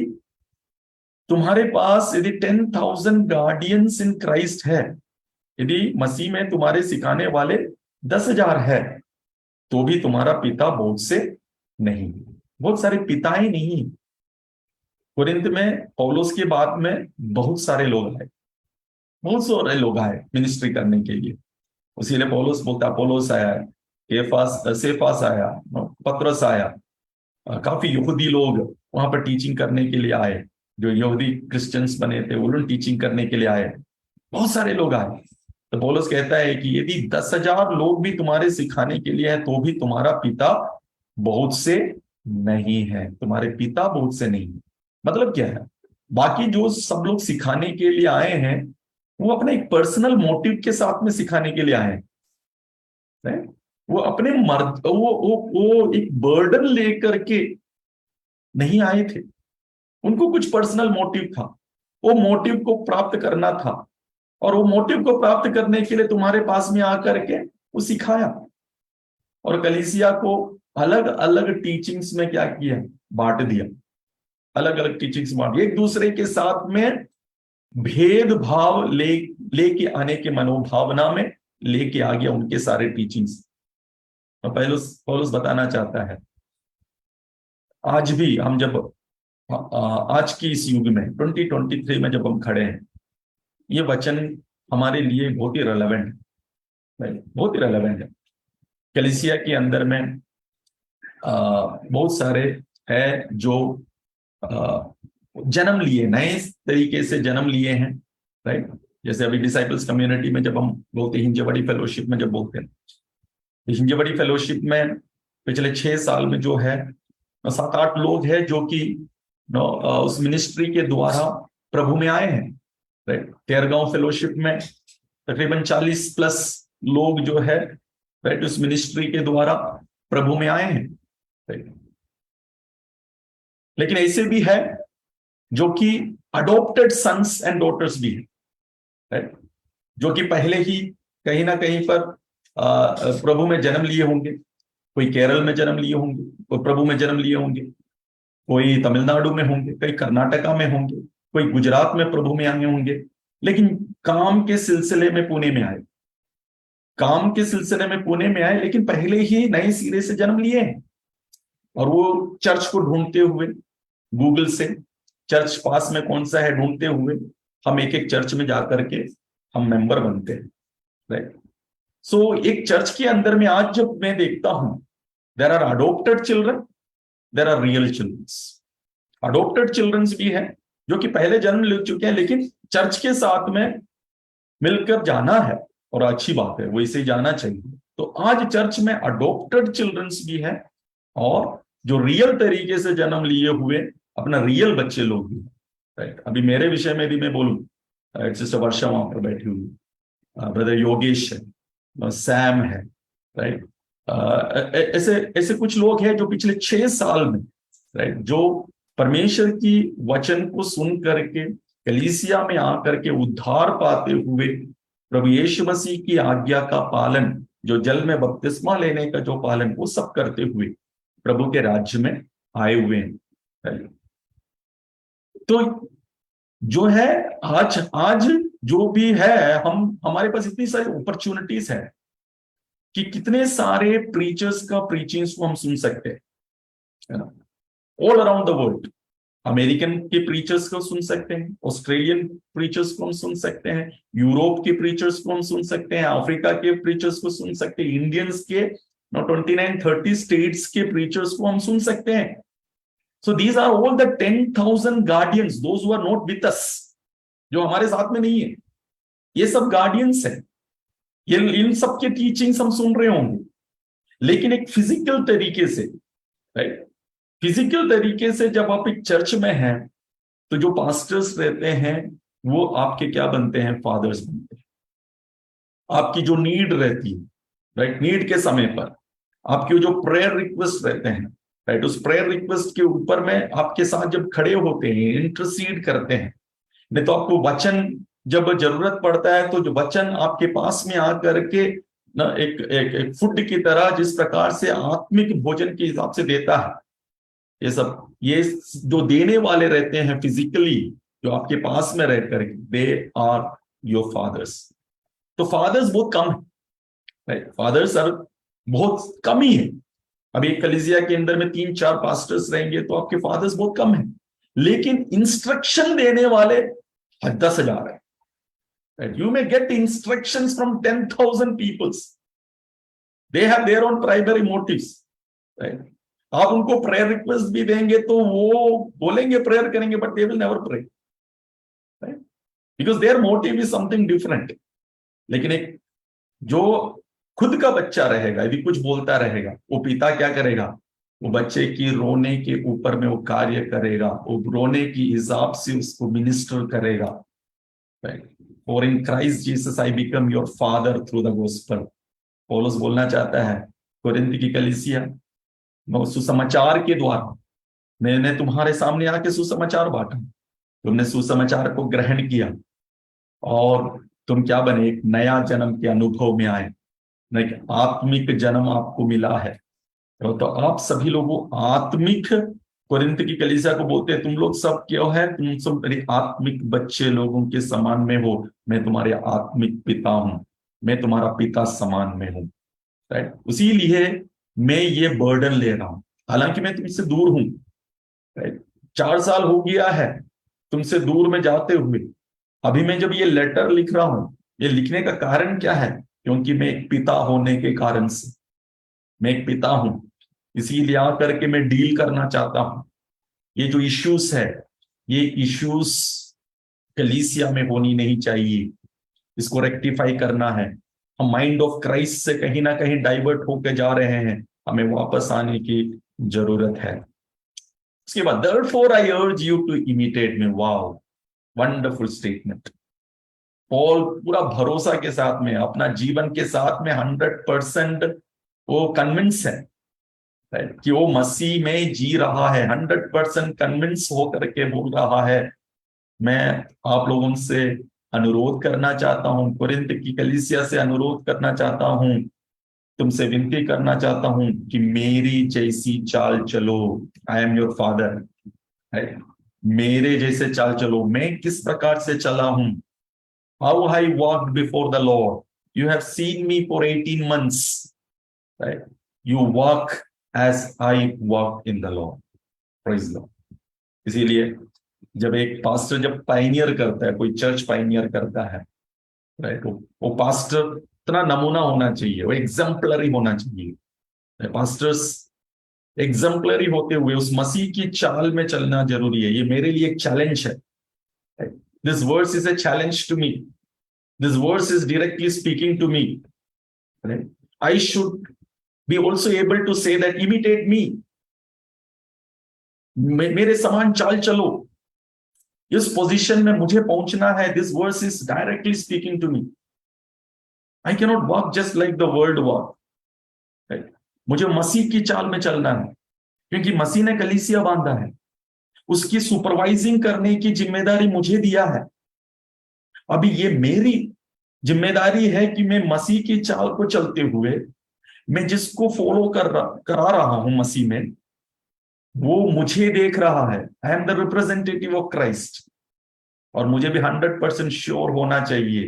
तुम्हारे पास यदि 10,000 गार्डियंस इन क्राइस्ट है, यदि मसीह में तुम्हारे सिखाने वाले 10,000 है, तो भी तुम्हारा पिता बहुत से नहीं, बहुत सारे पिताएं नहीं। कोरिन्थ में पौलुस के बाद में बहुत सारे लोग आए, बहुत सारे लोग आए मिनिस्ट्री करने के लिए। इसीलिए पौलुस बोलता, पौलुस आया, सेफास आया, पत्रस आया, काफी यहूदी लोग वहां पर टीचिंग करने के लिए आए, जो यहूदी क्रिश्चियंस बने थे वो लोग टीचिंग करने के लिए आए, बहुत सारे लोग आए। तो पौलुस कहता है कि यदि 10,000 लोग भी तुम्हारे सिखाने के लिए है तो भी तुम्हारा पिता बहुत से नहीं है, तुम्हारे पिता बहुत से नहीं है। मतलब क्या है, बाकी जो सब लोग सिखाने के लिए आए हैं वो अपने एक पर्सनल मोटिव के साथ में सिखाने के लिए आए हैं, right? वो अपने मर्द वो एक बर्डन लेकर के नहीं आए थे, उनको कुछ पर्सनल मोटिव था, वो मोटिव को प्राप्त करना था, और वो मोटिव को प्राप्त करने के लिए तुम्हारे पास में आकर के वो सिखाया, और कलीसिया को अलग अलग टीचिंग्स में क्या किया, बांट दिया, अलग अलग टीचिंग्स बांट, एक दूसरे के साथ में भेदभाव लेके आने के मनोभावना में लेके आ गया उनके सारे टीचिंग्स। तो पौलुस बताना चाहता है आज भी हम जब आज की इस युग में 2023 में जब हम खड़े हैं, ये वचन हमारे लिए बहुत ही रेलेवेंट है, बहुत ही रेलेवेंट है। कलीसिया के अंदर में बहुत सारे है जो जन्म लिए, नए तरीके से जन्म लिए हैं, राइट। जैसे अभी डिसाइपल्स कम्युनिटी में जब हम बोलते हैं, हिंजेवाड़ी फेलोशिप में जब बोलते हैं, हिंजेवाड़ी फेलोशिप में पिछले 6 साल में जो है 7-8 लोग हैं जो कि उस मिनिस्ट्री के द्वारा प्रभु में आए हैं, राइट। तेरगांव फेलोशिप में तकरीबन 40+ लोग जो है, राइट, उस मिनिस्ट्री के द्वारा प्रभु में आए हैं, राइट। लेकिन ऐसे भी है जो कि अडॉप्टेड सन्स एंड डॉटर्स भी है, राइट, जो कि पहले ही कहीं ना कहीं पर प्रभु में जन्म लिए होंगे, कोई केरल में जन्म लिए होंगे, कोई प्रभु में जन्म लिए होंगे, कोई तमिलनाडु में होंगे, कोई कर्नाटका में होंगे, कोई गुजरात में प्रभु में आए होंगे, लेकिन काम के सिलसिले में पुणे में आए, काम के सिलसिले में पुणे में आए, लेकिन पहले ही नए सिरे से जन्म लिए हैं, और वो चर्च को ढूंढते हुए, गूगल से चर्च पास में कौन सा है ढूंढते हुए, हम एक एक चर्च में जाकर के हम मेंबर बनते हैं, राइट। सो एक चर्च के अंदर में आज जब मैं देखता हूं, there are adopted children, there are real childrens. Adopted childrens भी है जो कि पहले जन्म ले चुके हैं, लेकिन चर्च के साथ में मिलकर जाना है, और अच्छी बात है, वैसे ही जाना चाहिए। तो आज चर्च में अडॉप्टेड चिल्ड्रंस भी है, और जो रियल तरीके से जन्म लिए हुए अपना रियल बच्चे लोग भी, राइट। अभी मेरे विषय में भी मैं बोलूं, सिस्टर वर्षा वहां पर बैठी हुई, ब्रदर योगेश है, सैम है, राइट। ऐसे ऐसे कुछ लोग हैं जो पिछले 6 साल में, राइट, जो परमेश्वर की वचन को सुन करके कलीसिया में आकर के उद्धार पाते हुए प्रभु यीशु मसीह की आज्ञा का पालन, जो जल में बपतिस्मा लेने का जो पालन, वो सब करते हुए प्रभु के राज्य में आए हुए हैं। तो जो है आज जो भी है, हमारे पास इतनी सारी अपॉर्चुनिटीज है कि कितने सारे प्रीचर्स का प्रीचिंग्स को हम सुन सकते हैं, है ना, all around the world. American के प्रीचर्स को सुन सकते हैं, ऑस्ट्रेलियन प्रीचर्स को हम सुन सकते हैं, यूरोप के प्रीचर्स को हम सुन सकते हैं, अफ्रीका के प्रीचर्स को सुन सकते हैं, इंडियंस के 29-30 स्टेट्स के प्रीचर्स को हम सुन सकते हैं। So these are all the 10,000 guardians, those who are not with us, जो हमारे साथ में नहीं है, ये सब गार्डियंस है, ये इन सब के टीचिंग्स हम सुन रहे होंगे, लेकिन एक फिजिकल तरीके से, राइट, फिजिकल तरीके से जब आप एक चर्च में हैं, तो जो पास्टर्स रहते हैं वो आपके क्या बनते हैं, फादर्स बनते हैं। आपकी जो नीड रहती है, राइट, नीड के समय पर आपके जो प्रेयर रिक्वेस्ट रहते हैं, राइट, उस प्रेयर रिक्वेस्ट के ऊपर में आपके साथ जब खड़े होते हैं, इंटरसीड करते हैं, नहीं तो आपको वचन जब जरूरत पड़ता है, तो जो वचन आपके पास में आकर के ना एक फूड की तरह, जिस प्रकार से आत्मिक भोजन के हिसाब से देता है, ये जो देने वाले रहते हैं फिजिकली, जो आपके पास में रहकर, दे आर योर फादर्स। तो फादर्स बहुत कम है, राइट, फादर्स आर बहुत कम ही है। अभी एक कलीसिया के अंदर में 3-4 पास्टर्स रहेंगे तो आपके फादर्स बहुत कम है, लेकिन इंस्ट्रक्शन देने वाले 10,000 है, right. You may get instructions from 10,000 peoples, they have their own primary motives, right. आप उनको प्रेयर रिक्वेस्ट भी देंगे तो वो बोलेंगे प्रेयर करेंगे, but they will never pray, right? Because their motive is something different. लेकिन एक जो खुद का बच्चा रहेगा, यदि कुछ बोलता रहेगा, वो पिता क्या करेगा? वो बच्चे की रोने के ऊपर में वो कार्य करेगा, वो रोने की हिसाब से उसको मिनिस्टर करेगा, राइट? और in Christ Jesus I become your father through the gospel. पौलुस बोलना चाहता है कोरिन्थ की कलीसिया, मैं सुसमाचार के द्वारा मैंने तुम्हारे सामने आके सुसमाचार बांटा, तुमने सुसमाचार को ग्रहण किया और तुम क्या बने? एक नया जन्म के अनुभव में आए, एक आत्मिक जन्म आपको मिला है। तो आप सभी लोगों आत्मिक, कोरिन्थ की कलीसिया को बोलते हैं तुम लोग सब क्यों है, तुम सब मेरे आत्मिक बच्चे लोगों के समान में हो, मैं तुम्हारे आत्मिक पिता हूं, मैं तुम्हारा पिता समान में हूं, राइट? इसीलिए मैं ये बर्डन ले रहा हूं, हालांकि मैं तुमसे दूर हूं, राइट? 4 साल हो गया है तुमसे दूर में जाते हुए। अभी मैं जब ये लेटर लिख रहा हूं, ये लिखने का कारण क्या है? क्योंकि मैं एक पिता होने के कारण से, मैं एक पिता हूं, इसीलिए आकर के मैं डील करना चाहता हूं। ये जो इश्यूज है, ये इश्यूज कलीसिया में होनी नहीं चाहिए, इसको रेक्टिफाई करना है। हम माइंड ऑफ क्राइस्ट से कहीं ना कहीं डाइवर्ट होकर जा रहे हैं, हमें वापस आने की जरूरत है। उसके बाद therefore I urge you to imitate me। Wow, wonderful statement. Paul पूरा भरोसा के साथ में, अपना जीवन के साथ में 100% वो कन्विंस है, राइट, कि वो मसीह में जी रहा है, 100% कन्विंस होकर के बोल रहा है। मैं आप लोगों से अनुरोध करना चाहता हूं, कोरिन्थ की कलीसिया से अनुरोध करना चाहता हूं, तुमसे विनती करना चाहता हूं कि मेरी जैसी चाल चलो। I am your father, right? मेरे जैसे चाल चलो। मैं किस प्रकार से चला हूं? How I walk before the Lord. You have seen me for 18 months, right? You walk as I walk in the Lord. Praise Lord. इसीलिए जब एक पास्टर जब पाइनियर करता है, कोई चर्च पाइनियर करता है, राइट, वो पास्टर इतना नमूना होना चाहिए, वो एग्जाम्पलरी होना चाहिए। पास्टर्स एग्जाम्पलरी होते हुए उस मसीह की चाल में चलना जरूरी है। ये मेरे लिए एक चैलेंज है। This verse is a challenge to me, this verse is directly speaking to me. I should be also able to say that imitate me, मेरे समान चाल चलो। इस पोजीशन में मुझे पहुंचना है। This verse is directly speaking to me. I can not walk just like the world walk, right? मुझे मसीह की चाल में चलना है, क्योंकि मसीह ने कलीसिया बांधा है, उसकी सुपरवाइजिंग करने की जिम्मेदारी मुझे दिया है। अभी ये मेरी जिम्मेदारी है कि मैं मसीह की चाल को चलते हुए, मैं जिसको फॉलो करा रहा हूं मसीह में, वो मुझे देख रहा है। I am the representative of Christ, और मुझे भी 100% श्योर होना चाहिए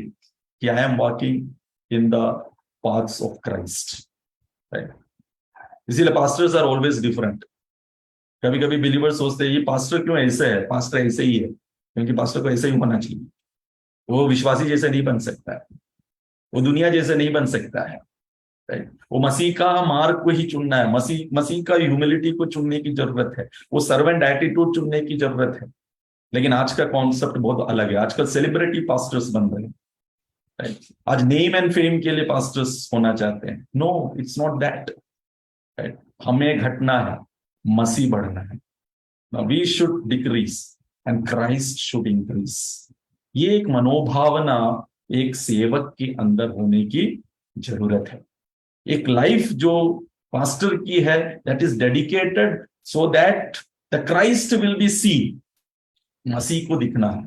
कि I am walking in the paths of Christ, right? इसीलिए पास्टर्स आर ऑलवेज डिफरेंट। कभी कभी बिलीवर सोचते हैं ये पास्टर क्यों ऐसे है, पास्टर ऐसे ही है, क्योंकि पास्टर को ऐसे ही होना चाहिए। वो विश्वासी जैसे नहीं बन सकता है, वो दुनिया जैसे नहीं बन सकता है, राइट? वो मसीह का मार्ग को ही चुनना है, मसीह का ह्यूमिलिटी को चुनने की जरूरत है, वो सर्वेंट एटीट्यूड चुनने की जरूरत है। लेकिन आज का कॉन्सेप्ट बहुत अलग है। आजकल सेलिब्रिटी पास्टर्स बन रहे हैं, राइट? आज नेम एंड फेम के लिए पास्टर्स होना चाहते हैं। No, it's not that, right? हमें घटना है, मसीह बढ़ना है। Now we should decrease and Christ should increase। ये एक मनोभावना एक सेवक के अंदर होने की जरूरत है। एक लाइफ जो पास्टर की है, that is dedicated so that the Christ will be seen. मसीह को दिखना है।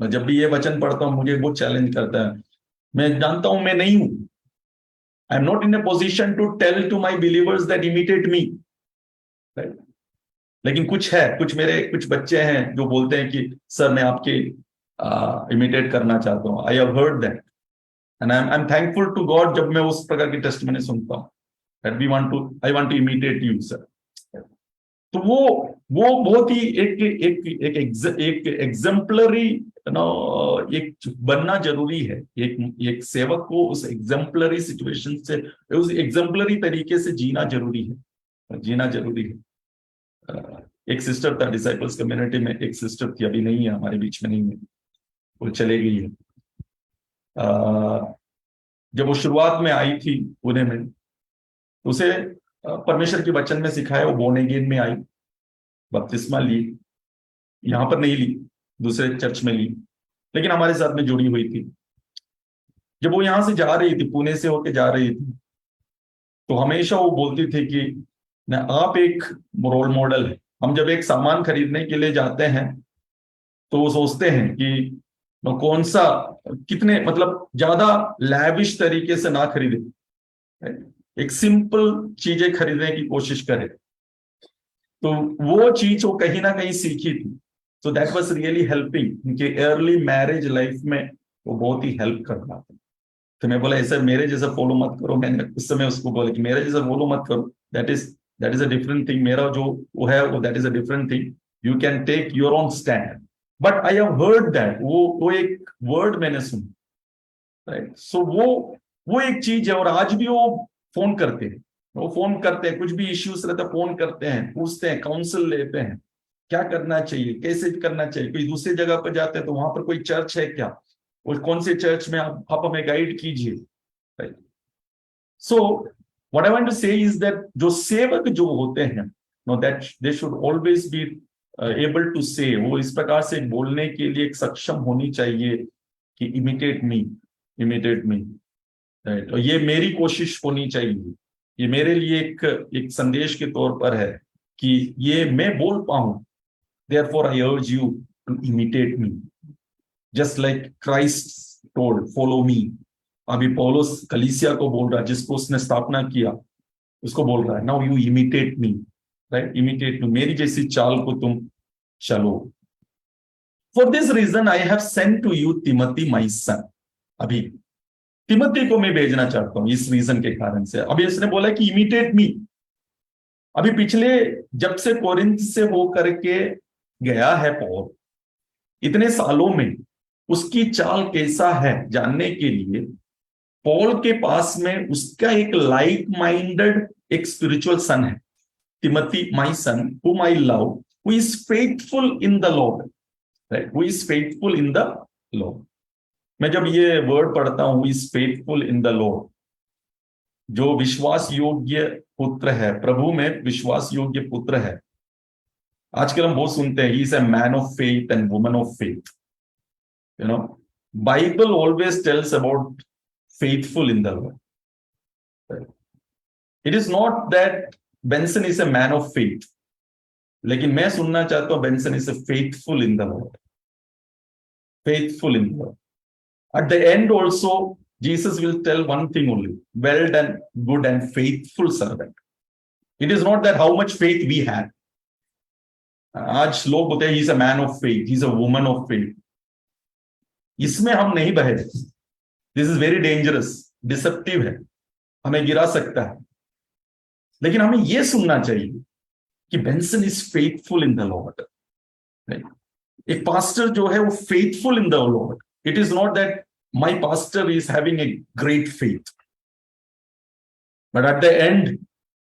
मैं जब भी ये वचन पढ़ता हूं मुझे वो चैलेंज करता है। मैं जानता हूं मैं नहीं हूं, I am not in a position to tell to my believers that imitate me, right? लेकिन कुछ है, कुछ बच्चे हैं जो बोलते हैं कि सर मैं आपके इमिटेट करना चाहता हूँ। I have heard that and I am thankful to God जब मैं उस प्रकार की टेस्ट मैंने सुनता हूँ that I want to imitate you sir. तो वो बहुत ही एक एग्जाम्पलरी एक बनना जरूरी है। एक सेवक को उस एग्जाम्पलरी सिचुएशन से, उस एग्जाम्पलरी तरीके से जीना जरूरी है। एक सिस्टर था डिसाइपल्स कम्युनिटी में, एक सिस्टर थी, अभी नहीं है, हमारे बीच में नहीं है, वो चले गई है। जब वो शुरुआत में आई थी पुणे में, तो उसे परमेश्वर के वचन में सिखाया, वो बोर्न अगेन में आई, बपतिस्मा ली, यहाँ पर नहीं ली, दूसरे चर्च में ली, लेकिन हमारे साथ में जुड़ी हुई थी। जब वो यहाँ से जा रही थी, पुणे से होके जा रही थी, तो हमेशा वो बोलती थी कि न आप एक रोल मॉडल है। हम जब एक सामान खरीदने के लिए जाते हैं तो वो सोचते हैं कि कौन सा, कितने, मतलब ज्यादा लैविश तरीके से ना खरीदे, एक सिंपल चीजें खरीदने की कोशिश करें। तो वो चीज वो कहीं ना कहीं सीखी थी। So that was really helping, उनके अर्ली मैरिज लाइफ में वो बहुत ही हेल्प कर रहा था। तो मैं बोला ऐसा मेरे जैसा फॉलो मत करो, मैंने उस समय उसको बोला कि मेरे जैसा फॉलो मत करो, that is a different thing, मेरा जो वो है वो that is a different thing, you can take your own stand. But I have heard that, वो एक वर्ड मैंने सुना, राइट। सो वो एक चीज है। और आज भी वो फोन करते हैं, वो फोन करते हैं, कुछ भी इश्यूज रहता है फोन करते हैं, पूछते हैं, काउंसिल लेते हैं, क्या करना चाहिए, कैसे करना चाहिए। कोई दूसरी जगह पर जाते हैं तो वहां पर कोई चर्च है क्या, और कौन से चर्च में आप हमें गाइड कीजिए, right. So what I want to say is that जो सेवक जो होते हैं, know that they should always be able to say, वो इस प्रकार से बोलने के लिए एक सक्षम होनी चाहिए कि इमिटेट मी, राइट। और ये मेरी कोशिश होनी चाहिए, ये मेरे लिए एक संदेश के तौर पर है कि ये मैं बोल पाऊं। Therefore I urge you to imitate me, just like Christ told follow me. अभी पौलुस कलीसिया को बोल रहा है, जिसको उसने स्थापना किया, उसको बोल रहा है, now you imitate me, right, imitate me, मेरी जैसी चाल को तुम चलो। For this reason I have sent to you Timothy my son. अभी तिमोथी को मैं भेजना चाहता हूं इस रीजन के कारण से। अभी इसने बोला कि इमिटेट मी। अभी पिछले, जब से कोरिंथ से होकर के गया है पौल, इतने सालों में उसकी चाल कैसा है जानने के लिए पॉल के पास में उसका एक लाइक माइंडेड एक स्पिरिचुअल सन है, Timothy my son whom I love, who is faithful in the Lord, right, who is faithful in the Lord। मैं जब ये वर्ड पढ़ता हूं, who is faithful in the Lord, जो विश्वास योग्य पुत्र है, प्रभु में विश्वास योग्य पुत्र है। आजकल हम बहुत सुनते हैं, he is a man of faith and woman of faith, you know. Bible always tells about faithful in the Lord, right? It is not that Benson is a man of faith, लेकिन मैं सुनना चाहता हूं Benson is a faithful in the Lord, faithful in the Lord। At the end also Jesus will tell one thing only, well done good and faithful servant। It is not that how much faith we have। आज लोग बोलते हैं he is a man of faith, he is a woman of faith। इसमें हम नहीं बहे, this is very dangerous, deceptive है, हमें गिरा सकता है। लेकिन हमें यह सुनना चाहिए कि Benson is faithful in the Lord. एक पास्टर जो है वो faithful in the Lord. It is not that my pastor is having a great faith, but at the end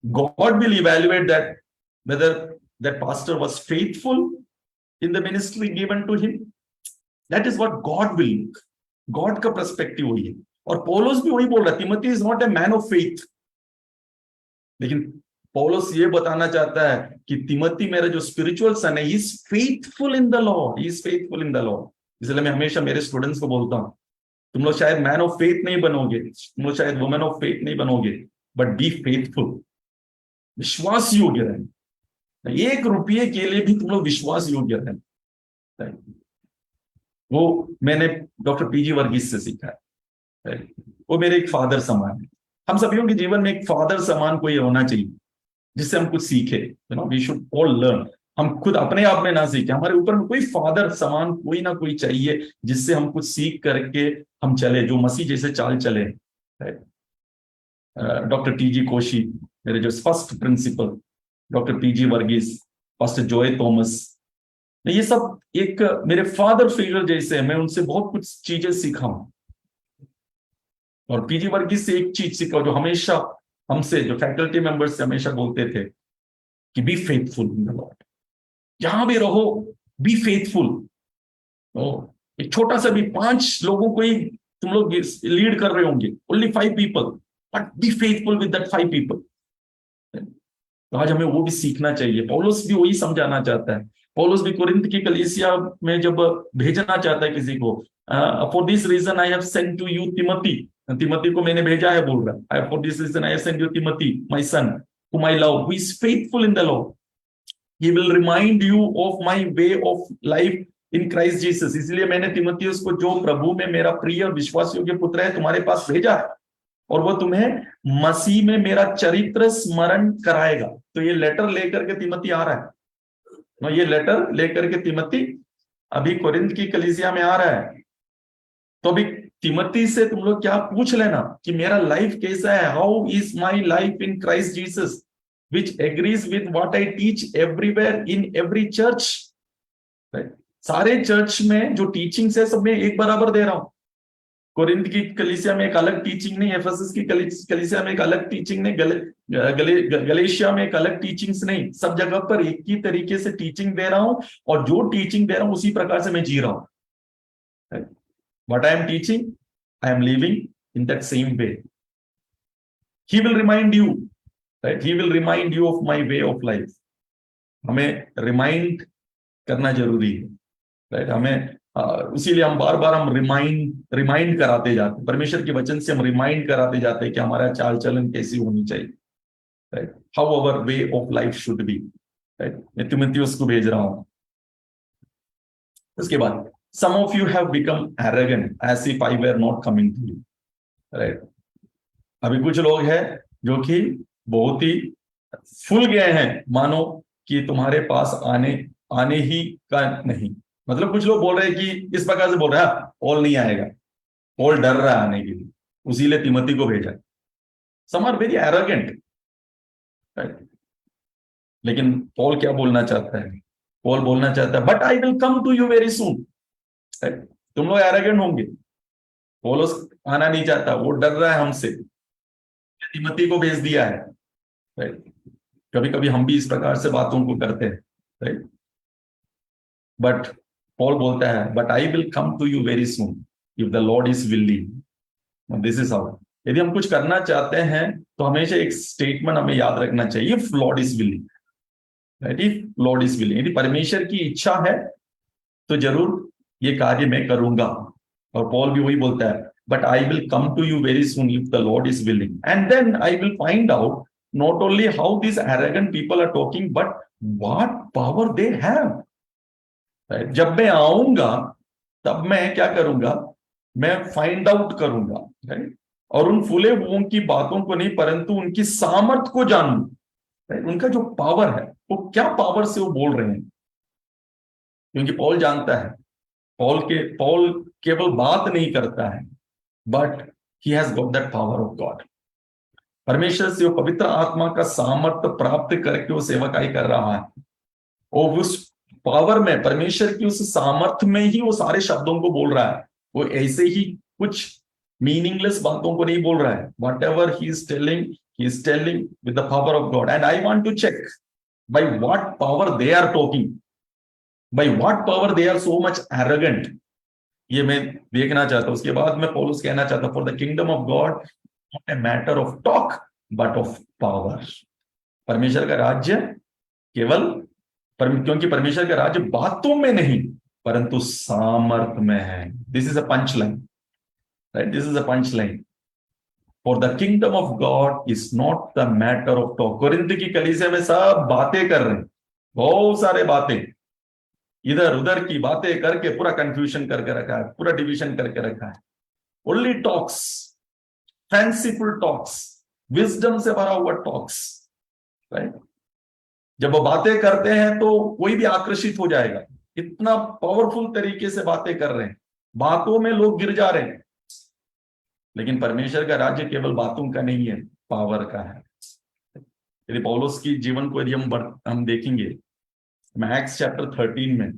God will evaluate that whether that pastor was faithful in the ministry given to him. That is what God will look. God का perspective वही है। और पौलुस भी वही बोल रहा है, तिमोथी is not a man of faith. लेकिन पौलुस ये बताना चाहता है कि तिमोथी मेरा जो स्पिरिचुअल सन है, he is faithful in the Lord, he is faithful in the Lord. इसलिए मैं हमेशा मेरे स्टूडेंट्स को बोलता हूं, तुम लोग शायद मैन ऑफ फेथ नहीं बनोगे, तुम लोग शायद वुमेन ऑफ फेथ नहीं बनोगे, बट बी फेथफुल, विश्वास योग्य रहना। एक रुपये के लिए भी तुम लोग विश्वास योग्य रहना। वो मैंने डॉक्टर पीजी वर्गीस से सीखा है। वो मेरे एक फादर समान है। हम सभी के जीवन में एक फादर समान कोई होना चाहिए जिससे हम कुछ सीखे। We should all learn. हम खुद अपने आप में ना सीखे, हमारे ऊपर में कोई फादर समान कोई ना कोई चाहिए जिससे हम कुछ सीख करके हम चले, जो मसीह जैसे चाल चले। डॉक्टर टीजी कोशी मेरे जो first principal, doctor PG Varghese, pastor Joy Thomas, ये सब एक मेरे फादर फिगर जैसे हैं। मैं उनसे बहुत कुछ चीजें सीखा हूं। और पीजी वर्गीस से एक चीज सीखा जो हमेशा हमसे, जो फैकल्टी मेंबर्स से हमेशा बोलते थे कि be faithful in the Lord, जहां भी रहो बी फेथफुल। तो एक छोटा सा भी 5 लोगों को ही तुम लोग लीड कर रहे होंगे, only 5 people, but be faithful with that 5 people. तो आज हमें वो भी सीखना चाहिए। पौलुस भी वही समझाना चाहता है। पौलुस भी कोरिन्थ की कलीसिया में जब भेजना चाहता है किसी को, for this reason I have sent to you Timothy, Timothy को मैंने भेजा है बोल रहा है, for this reason I have sent you Timothy my son whom I love, who is faithful in the Lord. He will remind you of my way of life in Christ Jesus. इसलिए मैंने तिमोथियुस को, जो प्रभु में मेरा प्रिय और विश्वास योग्य पुत्र है, तुम्हारे पास भेजा है, और वो तुम्हें मसीह में मेरा चरित्र स्मरण कराएगा। तो ये लेटर लेकर के तिमोथी आ रहा है, ये लेटर लेकर के तिमोथी अभी कोरिन्थ की कलीसिया में आ रहा है। तो अभी तिमोथी से तुम लोग क्या पूछ लेना कि मेरा लाइफ कैसा है, how is my life in Christ Jesus which agrees with what I teach everywhere in every church. सारे चर्च में जो टीचिंग्स है सब मैं एक बराबर दे रहा हूं। कोरिन्थ की कलीसिया में एक अलग टीचिंग नहीं, एफेसस की कलीसिया में एक अलग टीचिंग नहीं, गलेशिया में एक अलग टीचिंग्स नहीं, सब जगह पर एक ही तरीके से टीचिंग दे रहा हूं, और जो टीचिंग दे रहा हूं उसी प्रकार से मैं जी रहा हूं। What I am teaching, I am living in that same way. He will remind you, right? He will remind you of my way of life. हमें रिमाइंड करना जरूरी है, राइट? हमें इसीलिए हम बार बार हम रिमाइंड कराते जाते हैं, परमेश्वर के वचन से हम रिमाइंड कराते जाते हैं कि हमारा चाल चलन कैसी होनी चाहिए, right? How our way of life should be, right? मैं तिमोथियुस को भेज रहा हूं। उसके बाद some of you have become arrogant as if I were not coming to you, right? अभी कुछ लोग हैं जो कि बहुत ही फूल गए हैं, मानो कि तुम्हारे पास आने ही का नहीं। मतलब कुछ लोग बोल रहे हैं कि इस प्रकार से बोल रहे हैं, पॉल नहीं आएगा, पॉल डर रहा है आने के लिए, उसीलिए तिमोथी को भेजा। Some are very arrogant, right? लेकिन पॉल क्या बोलना चाहता है? पॉल बोलना चाहता है but I will come to you very soon. तुम लोग एरोगेंट होंगे, पौलुस आना नहीं चाहता, वो डर रहा है हमसे, तिमोथी को भेज दिया है, राइट? कभी कभी हम भी इस प्रकार से बातों को करते हैं, राइट? बट पॉल बोलता है but I will come to you very soon if the lord is willing. This is how, यदि हम कुछ करना चाहते हैं तो हमेशा एक स्टेटमेंट हमें याद रखना चाहिए, if Lord is willing, right? If Lord is willing, यदि परमेश्वर की इच्छा है तो जरूर ये कार्य मैं करूंगा। और पॉल भी वही बोलता है but I will come to you very soon if the lord is willing, and then I will find out not only how this arrogant people are talking but what power they have. जब मैं आऊंगा तब मैं क्या करूंगा, मैं find out करूंगा, right? और उन फूले हुओं की बातों को नहीं परंतु उनकी सामर्थ को जानूं, राइट? उनका जो पावर है वो क्या पावर से वो बोल रहे हैं, क्योंकि पॉल जानता है, पॉल केवल बात नहीं करता है but he has got that power of God. परमेश्वर से वो पवित्र आत्मा का सामर्थ्य प्राप्त करके वो सेवकाई कर रहा है, और उस पावर में, परमेश्वर की उस सामर्थ्य में ही वो सारे शब्दों को बोल रहा है। वो ऐसे ही कुछ मीनिंगलेस बातों को नहीं बोल रहा है। Whatever he is telling with the power of God, and I want to check by what power they are talking, by what power they are so much arrogant, ये मैं देखना चाहता हूं। उसके बाद मैं पौलुस कहना चाहता, for the kingdom of God not a matter of talk but of power। परमेश्वर का राज्य क्योंकि परमेश्वर का राज्य बातों में नहीं परंतु सामर्थ में है। This is a punch line, right? This is a punch line. For the kingdom of God is not the matter of talk. Corinth की कलीसिया में सब बातें कर रहे हैं, बहुत सारे बातें, इधर उधर की बातें करके पूरा कंफ्यूजन करके रखा है, पूरा डिवीजन करके रखा है। Only talks, fanciful talks, wisdom से भरा हुआ टॉक्स, राइट? जब वो बातें करते हैं तो कोई भी आकर्षित हो जाएगा, इतना पावरफुल तरीके से बातें कर रहे हैं, बातों में लोग गिर जा रहे हैं। लेकिन परमेश्वर का राज्य केवल बातों का नहीं है, पावर का है। यदि पौलुस की जीवन को यदि हम देखेंगे, एक्ट्स चैप्टर 13 में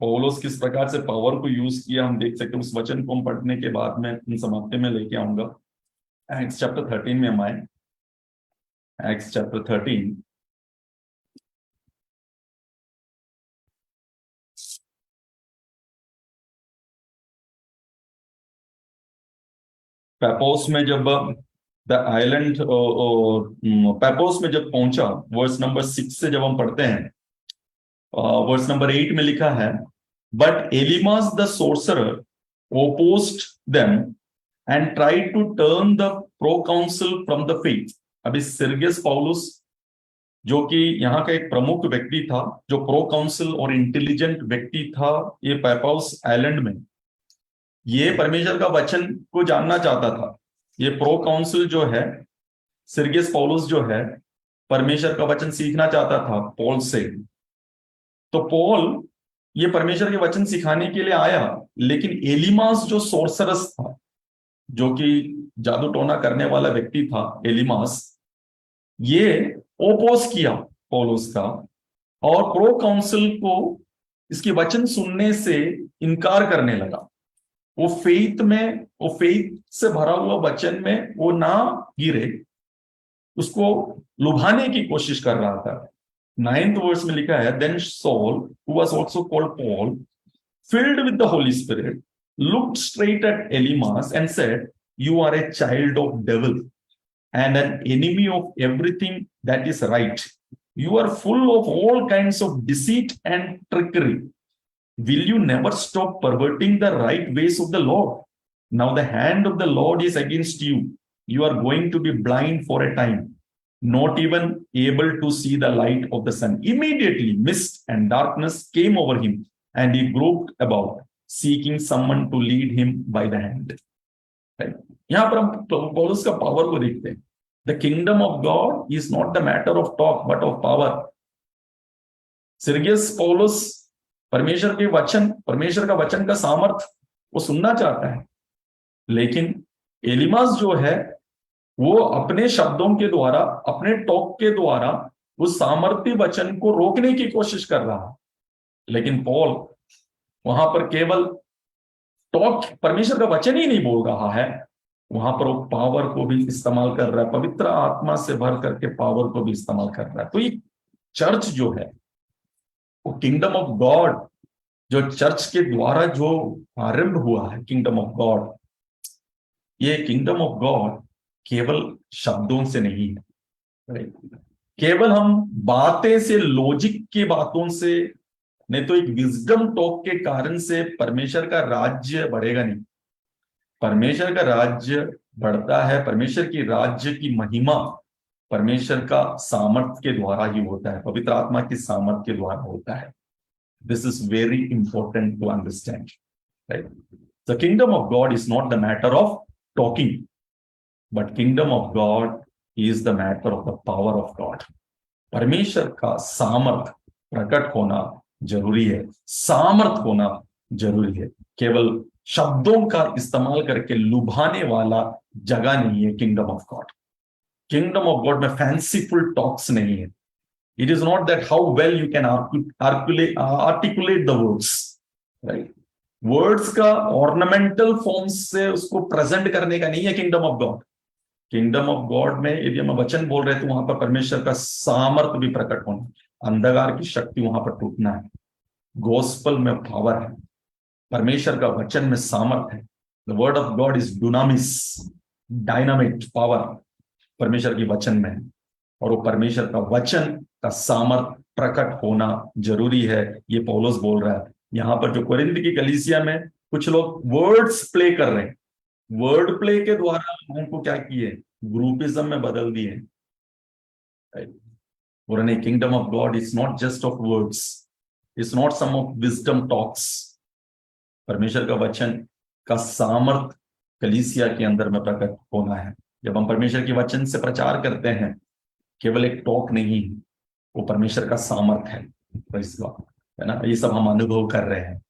पौलुस किस प्रकार से पावर को यूज किया हम देख सकते हैं। उस वचन को हम पढ़ने के बाद में इन समाप्ति में लेके आऊंगा। एक्ट्स चैप्टर 13 में हम आए, एक्ट्स चैप्टर 13 पैपोस में जब द आइलैंड पैपोस में जब पहुंचा, वर्स नंबर 6 से जब हम पढ़ते हैं, वर्स नंबर 8 में लिखा है, but Elymas the sorcerer opposed them and tried to turn the proconsul from the faith. अभी सिरगियस पौलुस, जो कि यहाँ का एक प्रमुख व्यक्ति था, जो प्रो काउंसिल और इंटेलिजेंट व्यक्ति था ये पैपाउस आइलैंड में, ये परमेश्वर का वचन को जानना चाहता था। ये प्रो काउंसिल जो है, सिरगियस पौलुस जो है, परमेश्वर का वचन सीखना चाहता था पॉल से। तो पॉल ये परमेश्वर के वचन सिखाने के लिए आया, लेकिन एलिमास जो सोर्सरस था, जो कि जादू टोना करने वाला व्यक्ति था, एलिमास, ये ओपोज किया पौलुस का, और प्रो काउंसिल को इसके वचन सुनने से इनकार करने लगा। वो फेथ से भरा हुआ वचन में वो ना गिरे, उसको लुभाने की कोशिश कर रहा था। 9th वर्स में लिखा है, then Saul who was also called Paul, filled with the Holy Spirit, looked straight at Elymas and said, "You are a child of devil and an enemy of everything that is right. You are full of all kinds of deceit and trickery. Will you never stop perverting the right ways of the Lord? Now the hand of the Lord is against you. You are going to be blind for a time, not even able to see the light of the sun." Immediately, mist and darkness came over him, and he groped about, seeking someone to lead him by the hand. Right? यहाँ पर हम पौलुस का power को देखते हैं। The kingdom of God is not the matter of talk, but of power. सिरगियस पौलुस परमेश्वर का वचन का सामर्थ वो सुनना चाहता है, लेकिन एलिमास जो है वो अपने शब्दों के द्वारा, अपने टॉक के द्वारा उस सामर्थ्य वचन को रोकने की कोशिश कर रहा है। लेकिन पॉल वहां पर केवल टॉक, परमेश्वर का वचन ही नहीं बोल रहा है, वहां पर वो पावर को भी इस्तेमाल कर रहा है, पवित्र आत्मा से भर करके पावर को भी इस्तेमाल कर रहा है। तो ये चर्च जो है, वो किंगडम ऑफ गॉड, जो चर्च के द्वारा जो आरंभ हुआ है किंगडम ऑफ गॉड, ये किंगडम ऑफ गॉड केवल शब्दों से नहीं है, केवल हम बातें से, लॉजिक की बातों से नहीं, तो एक विजडम टॉक के कारण से परमेश्वर का राज्य बढ़ेगा नहीं। परमेश्वर का राज्य बढ़ता है, परमेश्वर की राज्य की महिमा परमेश्वर का सामर्थ के द्वारा ही होता है, पवित्र आत्मा की सामर्थ के द्वारा होता है। This is very important to understand, right? The kingdom of God is not the matter of talking, but kingdom of God is the matter of the power of God. परमेश्वर का सामर्थ प्रकट होना जरूरी है, सामर्थ होना जरूरी है। केवल शब्दों का इस्तेमाल करके लुभाने वाला जगह नहीं है kingdom of God. Kingdom of God में फैंसीफुल टॉक्स नहीं है। It is not that how well you can articulate the words, right? Words का ऑर्नामेंटल फॉर्म से उसको प्रेजेंट करने का नहीं है kingdom of God. Kingdom of God में यदि हम वचन बोल रहे हैं तो वहां पर परमेश्वर का सामर्थ भी प्रकट होना, अंधकार की शक्ति वहां पर टूटना है। गॉस्पल में पावर है, परमेश्वर का वचन में सामर्थ है। The word of God is dunamis, dynamite power परमेश्वर के वचन में है, और वो परमेश्वर का वचन का सामर्थ प्रकट होना जरूरी है। ये पौलुस बोल रहा है। यहाँ पर जो कोरिन्थ की कलीसिया में कुछ लोग वर्ड्स प्ले कर रहे हैं, वर्ड प्ले के द्वारा लोगों को क्या किए, ग्रुपिज्म में बदल दिए। और नहीं, kingdom of God is not just of words, it's not some of wisdom talks. परमेश्वर का वचन का सामर्थ कलीसिया के अंदर में प्रकट होना है। जब हम परमेश्वर के वचन से प्रचार करते हैं, केवल एक टॉक नहीं, वो परमेश्वर का सामर्थ है ना। ये सब हम अनुभव कर रहे हैं,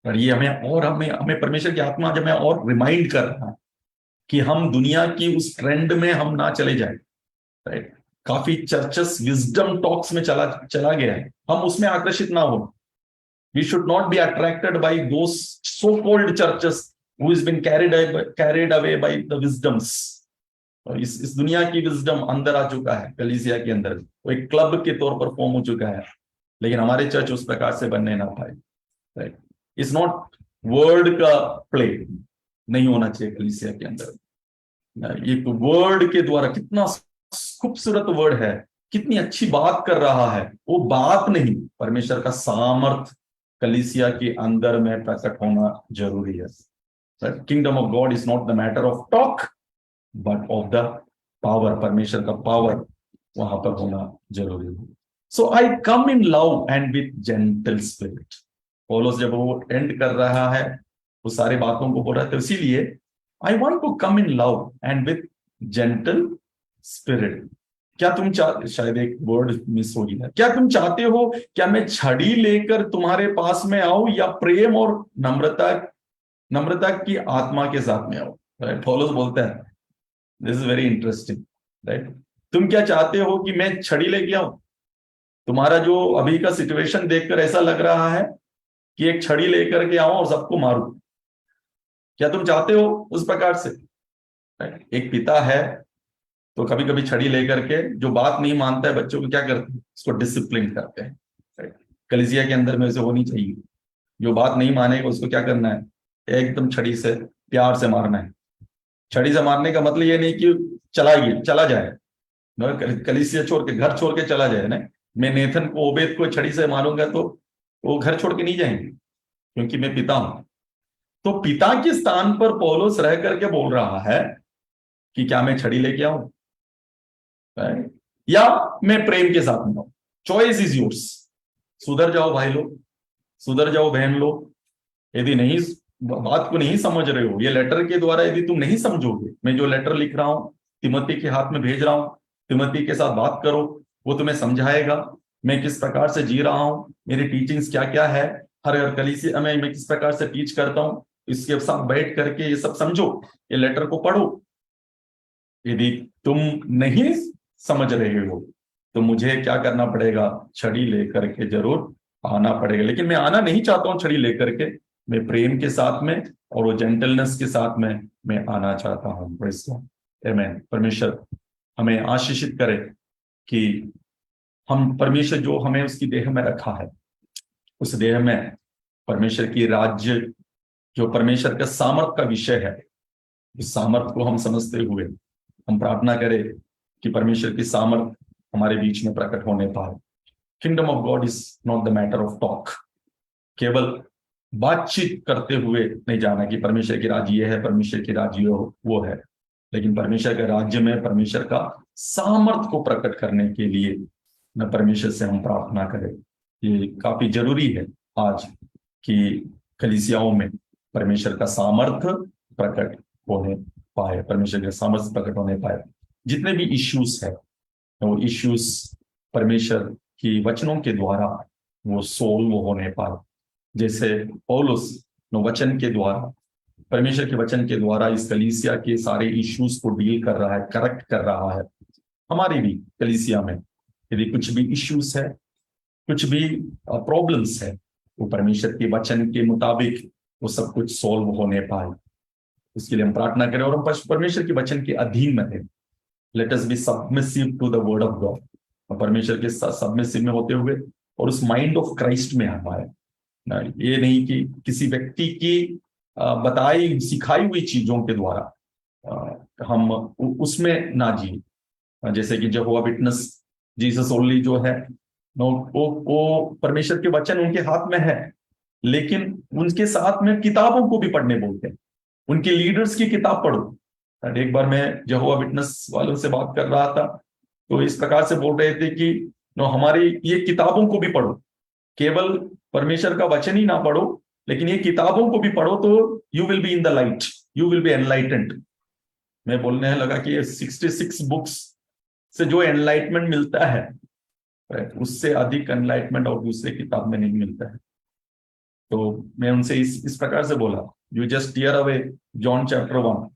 और ये हमें परमेश्वर की आत्मा जब हमें और रिमाइंड कर रहा है कि हम दुनिया की उस ट्रेंड में हम ना चले जाए, राइट? काफी चर्चेस विजडम टॉक्स में चला गया है, हम उसमें आकर्षित ना हो। We should not be attracted by those so-called churches who has been carried away by the wisdoms. इस दुनिया की विजडम अंदर आ चुका है कलीसिया के अंदर, वो एक क्लब के तौर पर फॉर्म हो चुका है, लेकिन हमारे चर्च उस प्रकार से बनने ना पाए, राइट? इट्स नॉट वर्ड का प्ले नहीं होना चाहिए कलीसिया के अंदर। एक वर्ड के द्वारा, कितना खूबसूरत वर्ड है, कितनी अच्छी बात कर रहा है। वो बात नहीं, परमेश्वर का सामर्थ कलीसिया के अंदर में प्रकट होना जरूरी है। Kingdom of God is not the matter of talk but of the power. परमेश्वर का पावर वहां पर होना जरूरी है। So I come in love and with gentle spirit. Paulus जब वो एंड कर रहा है, वो सारी बातों को बोल रहा है, तो इसीलिए I want to come in love and with gentle spirit. क्या तुम शायद एक वर्ड मिस हो गया, क्या तुम चाहते हो क्या मैं छड़ी लेकर तुम्हारे पास में आऊं, या प्रेम और नम्रता नम्रता की आत्मा के साथ में आऊं? राइट, पौलुस बोलता है, this is very interesting. Right, तुम क्या चाहते हो कि मैं छड़ी लेके आऊं? तुम्हारा जो अभी का सिचुएशन देखकर ऐसा लग रहा है कि एक छड़ी लेकर के आऊं और सबको मारूं। क्या तुम चाहते हो उस प्रकार से? राइट, एक पिता है तो कभी कभी छड़ी लेकर के जो बात नहीं मानता है बच्चों को क्या करते हैं, उसको डिसिप्लिन करते हैं। राइट, कलीसिया के अंदर में वैसे होनी चाहिए। जो बात नहीं मानेगा उसको क्या करना है, एकदम छड़ी से प्यार से मारना है। छड़ी से मारने का मतलब ये नहीं कि चला जाए, कलीसिया छोड़ के, घर छोड़ के चला जाए ना। मैं नेथन को, ओबेद को छड़ी से मारूंगा तो वो घर छोड़ के नहीं जाएंगे, क्योंकि मैं पिता हूं। तो पिता के स्थान पर पौलुस रह करके बोल रहा है कि क्या मैं छड़ी लेके आऊं, या मैं प्रेम के साथ में आऊं? Choice is yours. सुधर जाओ भाई लोग, सुधर जाओ बहन लोग। यदि नहीं, बात को नहीं समझ रहे हो, ये लेटर के द्वारा यदि तुम नहीं समझोगे, मैं जो लेटर लिख रहा हूं, तिमोथी के हाथ में भेज रहा हूं, तिमोथी के साथ बात करो, वो तुम्हें समझाएगा मैं किस प्रकार से जी रहा हूं, मेरी टीचिंग्स क्या क्या है, हर कलीसिया में मैं किस प्रकार से टीच करता हूं। इसके साथ बैठ करके ये सब समझो, ये लेटर को पढ़ो। यदि तुम नहीं समझ रहे हो तो मुझे क्या करना पड़ेगा, छड़ी लेकर के जरूर आना पड़ेगा। लेकिन मैं आना नहीं चाहता हूं छड़ी लेकर के, मैं प्रेम के साथ में और वो जेंटलनेस के साथ में मैं आना चाहता हूं। आमीन। परमेश्वर हमें आशीषित करे कि हम, परमेश्वर जो हमें उसकी देह में रखा है, उस देह में परमेश्वर की राज्य, जो परमेश्वर का सामर्थ का विषय है, इस सामर्थ को हम समझते हुए हम प्रार्थना करें कि परमेश्वर की सामर्थ हमारे बीच में प्रकट होने पाए। Kingdom of God is not the matter of talk. केवल बातचीत करते हुए नहीं जाना कि परमेश्वर की राज्य ये है, परमेश्वर की राज्य वो है, लेकिन परमेश्वर के राज्य में परमेश्वर का सामर्थ को प्रकट करने के लिए न परमेश्वर से हम प्रार्थना करें। ये काफी जरूरी है आज कि कलीसियाओं में परमेश्वर का सामर्थ्य प्रकट होने पाए, परमेश्वर का सामर्थ्य प्रकट होने पाए। जितने भी इश्यूज है, वो इश्यूज परमेश्वर की वचनों के द्वारा वो सोल्व होने पाए। जैसे पौलुस वचन के द्वारा, परमेश्वर के वचन के द्वारा इस कलीसिया के सारे इश्यूज को डील कर रहा है, करेक्ट कर रहा है। हमारी भी कलीसिया में यदि कुछ भी इश्यूज है, कुछ भी प्रॉब्लम्स है, वो परमेश्वर के वचन के मुताबिक वो सब कुछ सॉल्व होने पाए। इसके लिए हम प्रार्थना करें और हम परमेश्वर के वचन के अधीन में हैं। Let us be submissive to the word of God, और परमेश्वर के साथ सबमिसिव में होते हुए और उस माइंड ऑफ क्राइस्ट में हमारे, ये नहीं कि किसी व्यक्ति की बताई सिखाई हुई चीजों के द्वारा हम उसमें ना जिए। जैसे कि यहोवा विटनेस, जीसस ओनली जो है, नो, वो परमेश्वर के वचन उनके हाथ में है, लेकिन उनके साथ में किताबों को भी पढ़ने बोलते हैं। उनके लीडर्स की किताब पढ़ो। एक बार मैं यहोवा विटनेस वालों से बात कर रहा था, तो इस प्रकार से बोल रहे थे कि नो, हमारी ये किताबों को भी पढ़ो, केवल परमेश्वर का वचन ही ना पढ़ो, लेकिन ये किताबों को भी पढ़ो, तो you will be in the light, you will be enlightened. मैं बोलने लगा कि ये 66 बुक्स से जो एनलाइटमेंट मिलता है, उससे अधिक एनलाइटमेंट और दूसरे किताब में नहीं मिलता है। तो मैं उनसे इस प्रकार से बोला, you just tear away John chapter 1,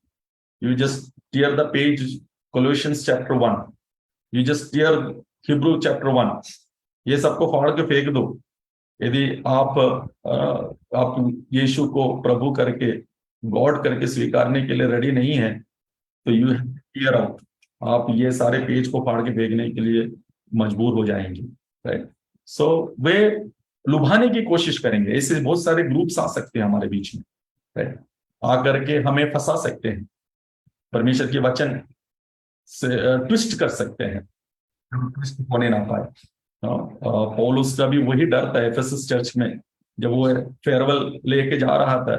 you just tear the page Colossians chapter 1, you just tear Hebrew chapter 1, ये सबको फाड़ के फेंक दो। यदि आप यीशु को प्रभु करके, गॉड करके स्वीकारने के लिए रेडी नहीं है, तो यू टीयर आउट। आप ये सारे पेज को फाड़ के फेंकने के लिए मजबूर हो जाएंगे। राइट, सो वे लुभाने की कोशिश करेंगे। ऐसे बहुत सारे ग्रुप्स आ सकते हैं हमारे बीच में, राइट, आकर के हमें फंसा सकते हैं। परमेश्वर के वचन से ट्विस्ट कर सकते हैं, ट्विस्ट होने ना पाए। पौलुस का भी वही डर था एफेसस चर्च में, जब वो फेयरवेल लेके जा रहा था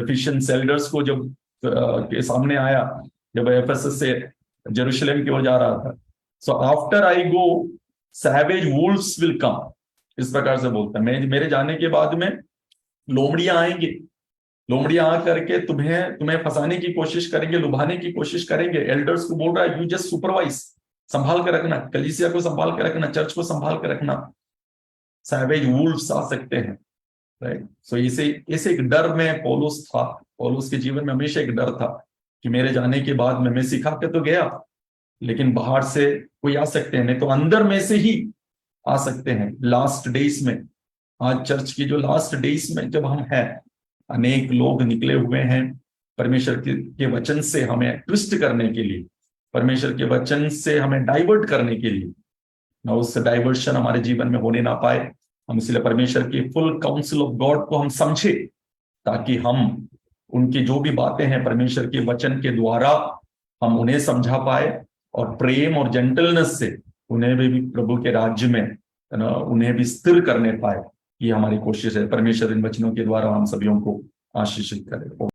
एफिशिएंस एल्डर्स को, जब के सामने आया, जब एफेसस से जेरूशलेम की ओर जा रहा था। So after I go savage Wolves will come, इस प्रकार से बोलता है, मैं मेरे जाने के बाद में लोमड़ियां आएंगे, लोमड़ियां आ करके तुम्हें तुम्हें फंसाने की कोशिश करेंगे, लुभाने की कोशिश करेंगे। एल्डर्स को बोल रहा है, यू जस्ट सुपरवाइज, संभाल के रखना, कलीसिया को संभाल के रखना, चर्च को संभाल के रखना, सैवेज वुल्व्स आ सकते हैं, राइट। सो इसे इसे एक डर में पौलुस था, पौलुस के जीवन में हमेशा एक डर था कि मेरे जाने के बाद में, मैं सिखा के तो गया, लेकिन बाहर से कोई आ सकते हैं, नहीं तो अंदर में से ही आ सकते हैं। लास्ट डेज में, आज चर्च की जो लास्ट डेज में जब हम हैं, अनेक लोग निकले हुए हैं परमेश्वर के वचन से हमें ट्विस्ट करने के लिए, परमेश्वर के वचन से हमें डाइवर्ट करने के लिए, ना उससे डाइवर्शन हमारे जीवन में होने ना पाए। हम इसलिए परमेश्वर की फुल काउंसिल ऑफ गॉड को हम समझे, ताकि हम उनकी जो भी बातें हैं परमेश्वर के वचन के द्वारा हम उन्हें समझा पाए, और प्रेम और जेंटलनेस से उन्हें भी प्रभु के राज्य में उन्हें भी स्थिर करने पाए। ये हमारी कोशिश है। परमेश्वर इन वचनों के द्वारा हम सभी को आशीषित करे।